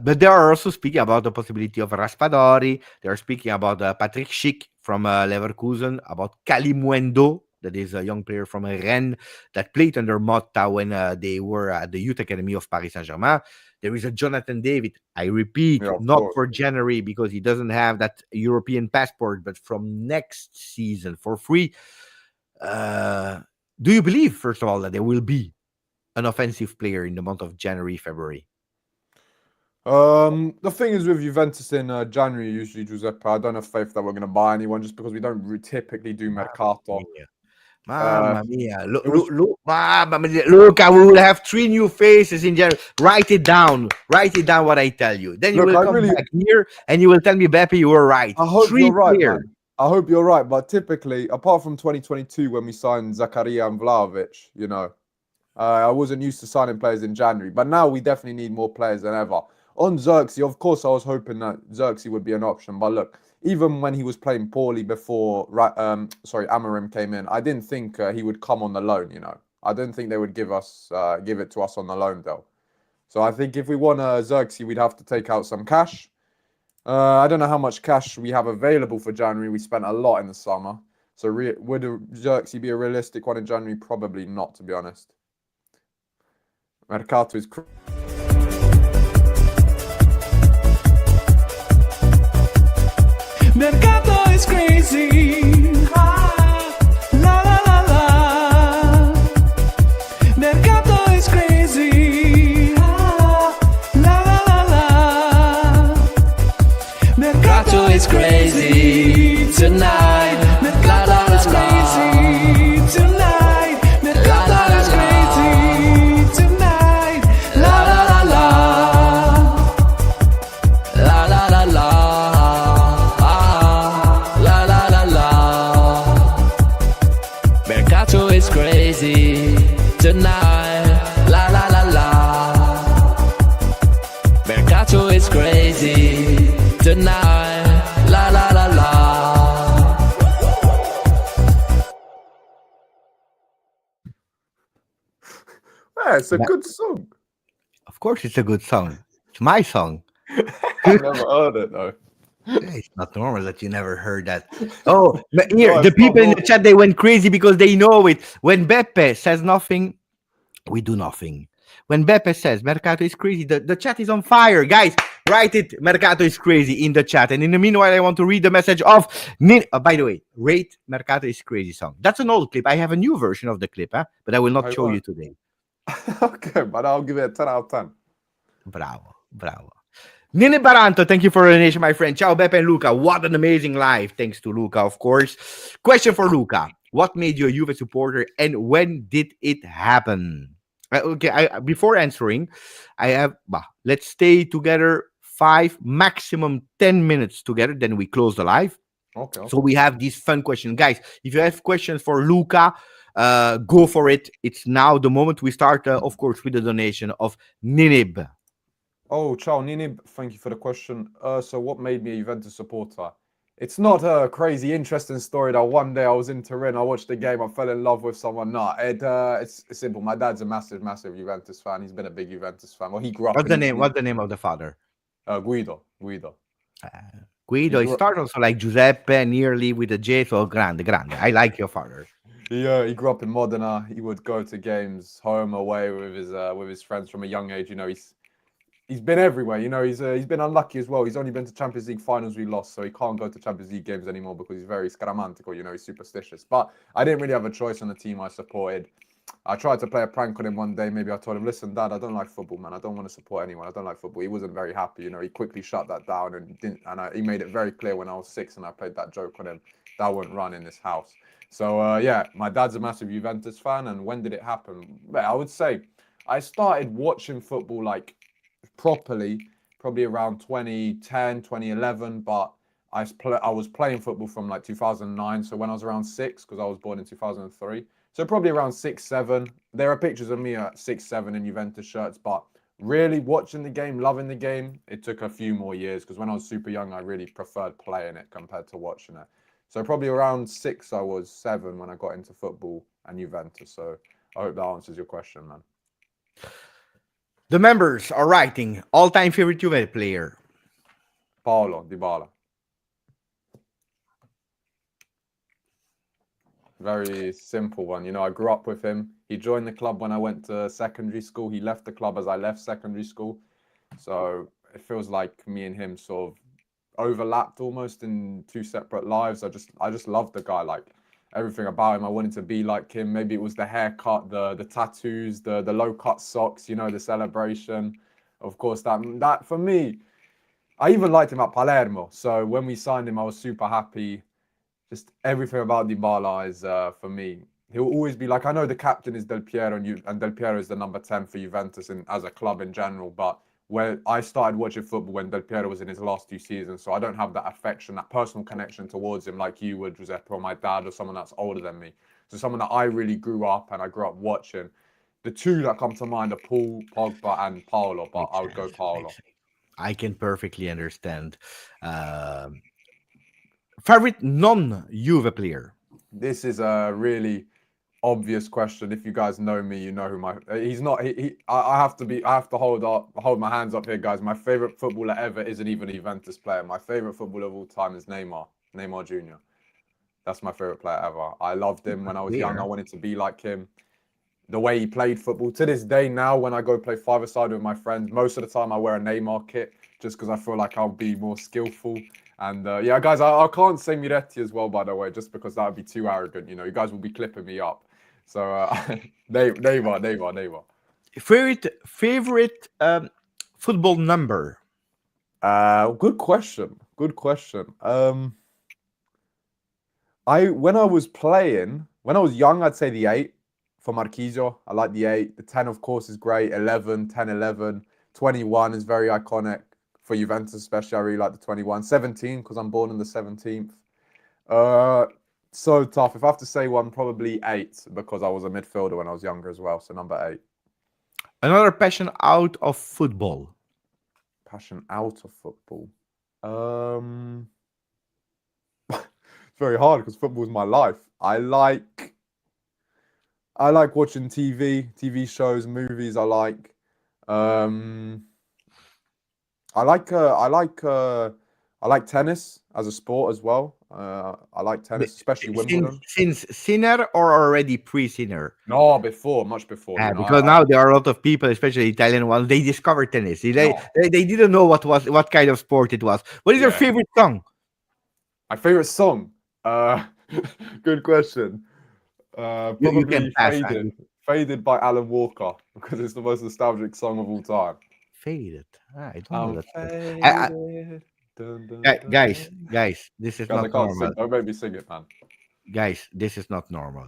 But they are also speaking about the possibility of Raspadori. They are speaking about Patrick Schick from Leverkusen, about Kalimuendo, that is a young player from Rennes that played under Motta when they were at the youth academy of Paris Saint-Germain. There is a Jonathan David, I repeat, Yeah, of not course. for January because he doesn't have that European passport, but from next season for free. Do you believe, first of all, that there will be an offensive player in the month of January, February? The thing is with Juventus in January, usually Giuseppe, I don't have faith that we're going to buy anyone just because we don't typically do Mercato. Mamma mia. It was Mamma mia. Luca, we will have 3 new faces in January. Write it down. Write it down what I tell you. Then you look. will come back here and you will tell me, Beppe, you were right. I hope 3 you're right, players. man. I hope you're right. But typically, apart from 2022 when we signed Zakaria and Vlahovic, you know, I wasn't used to signing players in January. But now we definitely need more players than ever. On Xerxes, of course, I was hoping that Xerxes would be an option. But look, even when he was playing poorly before, Amarim came in, I didn't think he would come on the loan. You know, I didn't think they would give it to us on the loan deal. So I think if we want Xerxes, we'd have to take out some cash. I don't know how much cash we have available for January. We spent a lot in the summer. So would Xerxes be a realistic one in January? Probably not, to be honest. Mercato is Mercato is crazy. Ah, la la la la. Mercato is crazy. Ah, la la la la. Mercato is crazy tonight. Mercato is crazy tonight. Mercato is crazy tonight. La la la la. La la la la. Mercato is crazy tonight. La la la la. Mercato is crazy tonight. La la la la. yeah, it's a good song. Of course, it's a good song. It's my song. I've never heard it though. It's not normal that you never heard that. Oh, but here, No, the it's not people in the normal. chat, they went crazy because they know it. When Beppe says nothing, we do nothing. When Beppe says Mercato is crazy, the chat is on fire. Guys, write it, Mercato is crazy in the chat. And in the meanwhile, I want to read the message of by the way, rate Mercato is crazy song. That's an old clip. I have a new version of the clip, but I will not show you today. Okay, but I'll give it a 10 out of 10. Bravo, bravo. Nini Baranto, thank you for the donation, my friend. Ciao, Beppe and Luca. What an amazing live. Thanks to Luca, of course. Question for Luca. What made you a Juve supporter and when did it happen? Before answering, let's stay together 5, maximum 10 minutes together. Then we close the live. Okay. So we have these fun questions. Guys, if you have questions for Luca, go for it. It's now the moment. We start, of course, with the donation of Ninib. Oh, ciao, Nini. Thank you for the question. So what made me a Juventus supporter? It's not a crazy, interesting story that one day I was in Turin, I watched the game, I fell in love with someone. No, it's simple. My dad's a massive, massive Juventus fan. He's been a big Juventus fan. Well, he grew up What's the name? What's the name of the father? Guido. Guido. It starts also like Giuseppe, nearly with a J, so grande. I like your father. Yeah, he grew up in Modena. He would go to games home, away with his friends from a young age. You know, he's been everywhere. You know, he's been unlucky as well. He's only been to Champions League finals we lost, so he can't go to Champions League games anymore because he's very scaramantico. You know, he's superstitious. But I didn't really have a choice on the team I supported. I tried to play a prank on him one day. Maybe I told him, listen, Dad, I don't like football, man. I don't want to support anyone. I don't like football. He wasn't very happy. You know, he quickly shut that down he made it very clear when I was 6 and I played that joke on him. That won't run in this house. So, yeah, my dad's a massive Juventus fan. And when did it happen? Well, I would say I started watching football like properly probably around 2010, 2011. But I was playing football from like 2009. So when I was around 6, because I was born in 2003. So probably around 6, 7. There are pictures of me at 6, 7 in Juventus shirts, but really watching the game, loving the game, it took a few more years because when I was super young, I really preferred playing it compared to watching it. So probably around 6, I was 7 when I got into football and Juventus. So I hope that answers your question, man. The members are writing all-time favorite Juve player. Paolo Dybala. Very simple one. You know, I grew up with him. He joined the club when I went to secondary school. He left the club as I left secondary school. So it feels like me and him sort of overlapped almost in 2 separate lives. I just loved the guy, like everything about him. I wanted to be like him. Maybe it was the haircut, the tattoos, the low cut socks, you know, the celebration. Of course, that for me, I even liked him at Palermo. So when we signed him, I was super happy. Just everything about Dybala is for me. He'll always be like, I know the captain is Del Piero and Del Piero is the number 10 for Juventus and as a club in general, but where I started watching football when Del Piero was in his last 2 seasons, so I don't have that affection, that personal connection towards him like you would, Giuseppe, or my dad, or someone that's older than me. So someone that I really grew up and I grew up watching. The 2 that come to mind are Paul, Pogba, and Paolo, but I would go Paolo. I can perfectly understand. Favorite non-Juve player? This is a really obvious question. If you guys know me, you know who my he's not. I have to hold my hands up here, guys. My favorite footballer ever isn't even a Juventus player. My favorite footballer of all time is Neymar Jr. That's my favorite player ever. I loved him when I was young. I wanted to be like him. The way he played football. To this day now, when I go play five-a-side with my friends, most of the time I wear a Neymar kit just because I feel like I'll be more skillful. And yeah, guys, I can't say Miretti as well, by the way, just because that would be too arrogant. You know, you guys will be clipping me up. So Neymar. Favorite football number? Good question. When I was young, I'd say the 8 for Marchisio. I like the 8. The 10, of course, is great. 11, 10, 11. 21 is very iconic. For Juventus, especially, I really like the 21. 17, because I'm born on the 17th. So tough. If I have to say one, probably 8, because I was a midfielder when I was younger as well. So number 8. Another passion out of football. Passion out of football. It's very hard because football is my life. I like watching TV shows, movies. I like tennis as a sport as well. I like tennis, especially Wimbledon. Since Sinner or already pre-Sinner? No, much before. Yeah, because now there are a lot of people, especially Italian ones, they discovered tennis. They didn't know what kind of sport it was. What is your favorite song? My favorite song? Good question. Probably Faded by Alan Walker, because it's the most nostalgic song of all time. Faded. I don't know that. Guys, this is not normal. Don't make me sing it, man. Guys, this is not normal.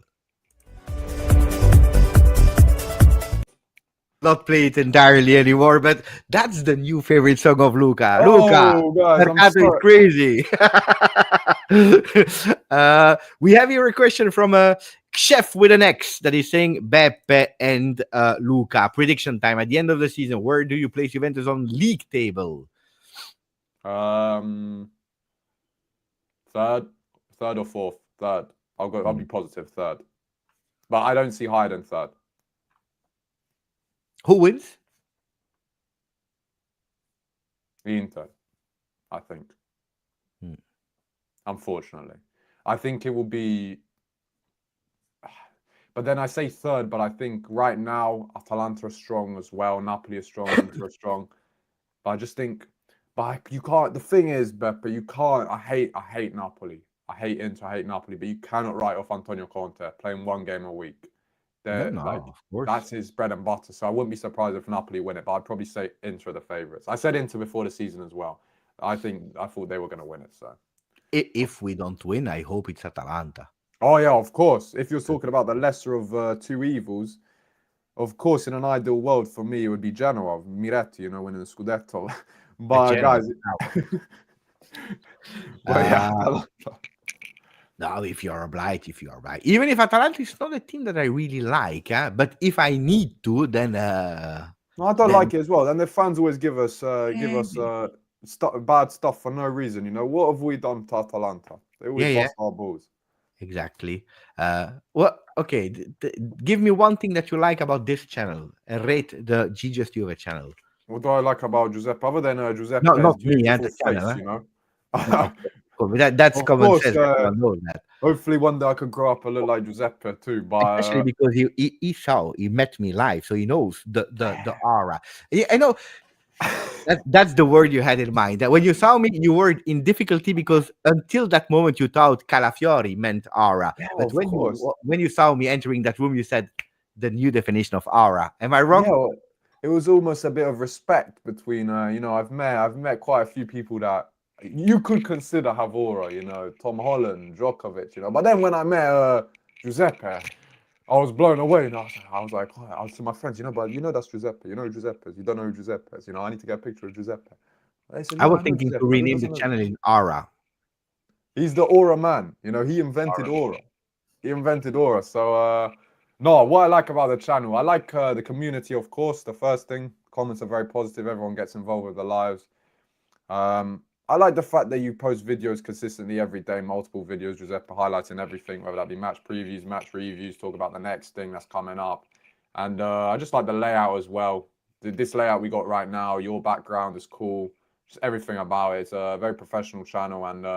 Not play it entirely anymore, but that's the new favorite song of Luca. Guys, is crazy. We have here a question from a chef with an X that is saying Beppe and Luca. Prediction time at the end of the season. Where do you place Juventus on league table? Third or fourth. Third. I'll be positive. Third, but I don't see higher than third. Who wins? The Inter, I think. Unfortunately, I think it will be. But then I say third, but I think right now Atalanta are strong as well. Napoli are strong. Inter are strong. But I just think. But you can't. The thing is, Beppe, you can't. I hate Napoli. I hate Inter. I hate Napoli. But you cannot write off Antonio Conte playing 1 game a week. Of course. That's his bread and butter. So I wouldn't be surprised if Napoli win it. But I'd probably say Inter are the favourites. I said Inter before the season as well. I thought they were going to win it. So if we don't win, I hope it's Atalanta. Oh yeah, of course. If you're talking about the lesser of 2 evils, of course, in an ideal world for me, it would be Genoa, Miretti, winning the Scudetto. But guys, But yeah, Uh, No, if you're obliged, even if Atalanta is not a team that I really like, but if I need to, then no, I don't then like it as well. And the fans always give us yeah, bad stuff for no reason. You know, what have we done to Atalanta? They always yeah, bust our balls. exactly. Well, okay, give me one thing that you like about this channel and rate the GJustjuve channel. What do I like about Giuseppe? Other than No, Giuseppe's not me, beautiful the channel. face, you know. No, of course. That's Of common course, sense. Everyone knows that. hopefully one day I could grow up and look like Giuseppe too. But Especially because he met me live, so he knows the aura. Yeah, I know. That's the word you had in mind. That when you saw me, you were in difficulty because until that moment you thought Calafiori meant aura. yeah, But of course. when you saw me entering that room, you said the new definition of aura. Am I Yeah, wrong? well, it was almost a bit of respect between you know, I've met quite a few people that you could consider have aura, you know, Tom Holland, Djokovic, you know. But then when I met Giuseppe, I was blown away, and I was to my friends, you know, but you know that's Giuseppe, you know who Giuseppe is, you don't know who Giuseppe is, you know, I need to get a picture of Giuseppe. They said, I yeah, was I know thinking Giuseppe, to but who rename the doesn't know? channel in aura. He's the aura man, you know, he invented aura. He invented aura. So no, what I like about the channel, I like the community, of course. The first thing, comments are very positive, everyone gets involved with their lives. I like the fact that you post videos consistently every day, multiple videos, Giuseppe highlighting everything, whether that be match previews, match reviews, talk about the next thing that's coming up. And I just like the layout as well. This layout we got right now, your background is cool, just everything about it. It's a very professional channel, and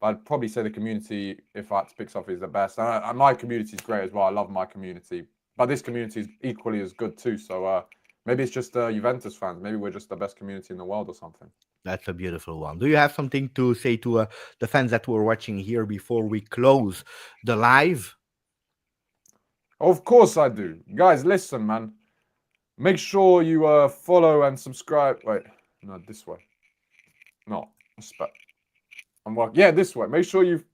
I'd probably say the community, if I had to pick something, is the best. And my community is great as well. I love my community, but this community is equally as good too. So maybe it's just Juventus fans. Maybe we're just the best community in the world or something. That's a beautiful one. Do you have something to say to the fans that were watching here before we close the live? Of course I do. Guys, listen, man. Make sure you follow and subscribe. Wait, no, this way. No, I'm working. Yeah, this way. Make sure you.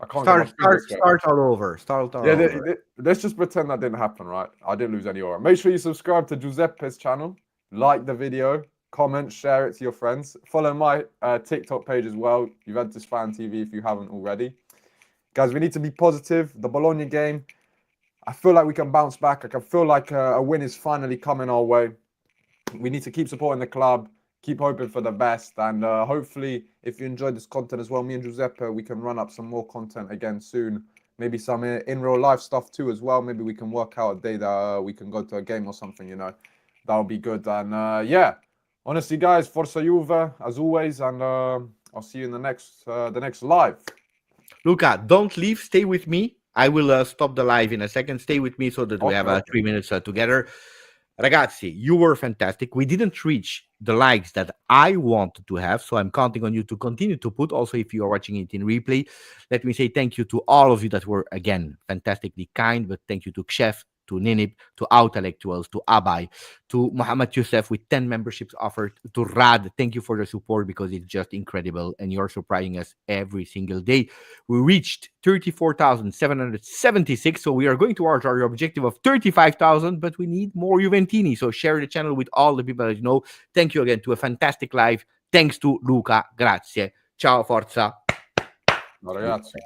I can't get my fingers going. Start all over. Start all Yeah, over. let's just pretend that didn't happen, right? I didn't lose any aura. Make sure you subscribe to Giuseppe's channel, like the video, comment, share it to your friends. Follow my TikTok page as well, Juventus Fan TV, if you haven't already. Guys, we need to be positive. The Bologna game, I feel like we can bounce back. I can feel like a win is finally coming our way. We need to keep supporting the club, keep hoping for the best, and hopefully, if you enjoyed this content as well, me and Giuseppe, we can run up some more content again soon. Maybe some in real life stuff too as well. Maybe we can work out a day that we can go to a game or something, you know. That would be good. And yeah, honestly, guys, Forza Juve as always, and I'll see you in the next live. Luca, don't leave. Stay with me. I will stop the live in a second. Stay with me so that we have 3 minutes together. Ragazzi, you were fantastic. We didn't reach the likes that I wanted to have, so I'm counting on you to continue to put. Also, if you are watching it in replay, let me say thank you to all of you that were, again, fantastically kind, but thank you to Chef, to Ninip, to Outellectuals, to Abai, to Mohammed Youssef with 10 memberships offered, to Rad. Thank you for the support because it's just incredible and you're surprising us every single day. We reached 34,776, so we are going towards our objective of 35,000, but we need more Juventini. So share the channel with all the people that you know. Thank you again to a fantastic live. Thanks to Luca. Grazie. Ciao, forza. Ragazzi.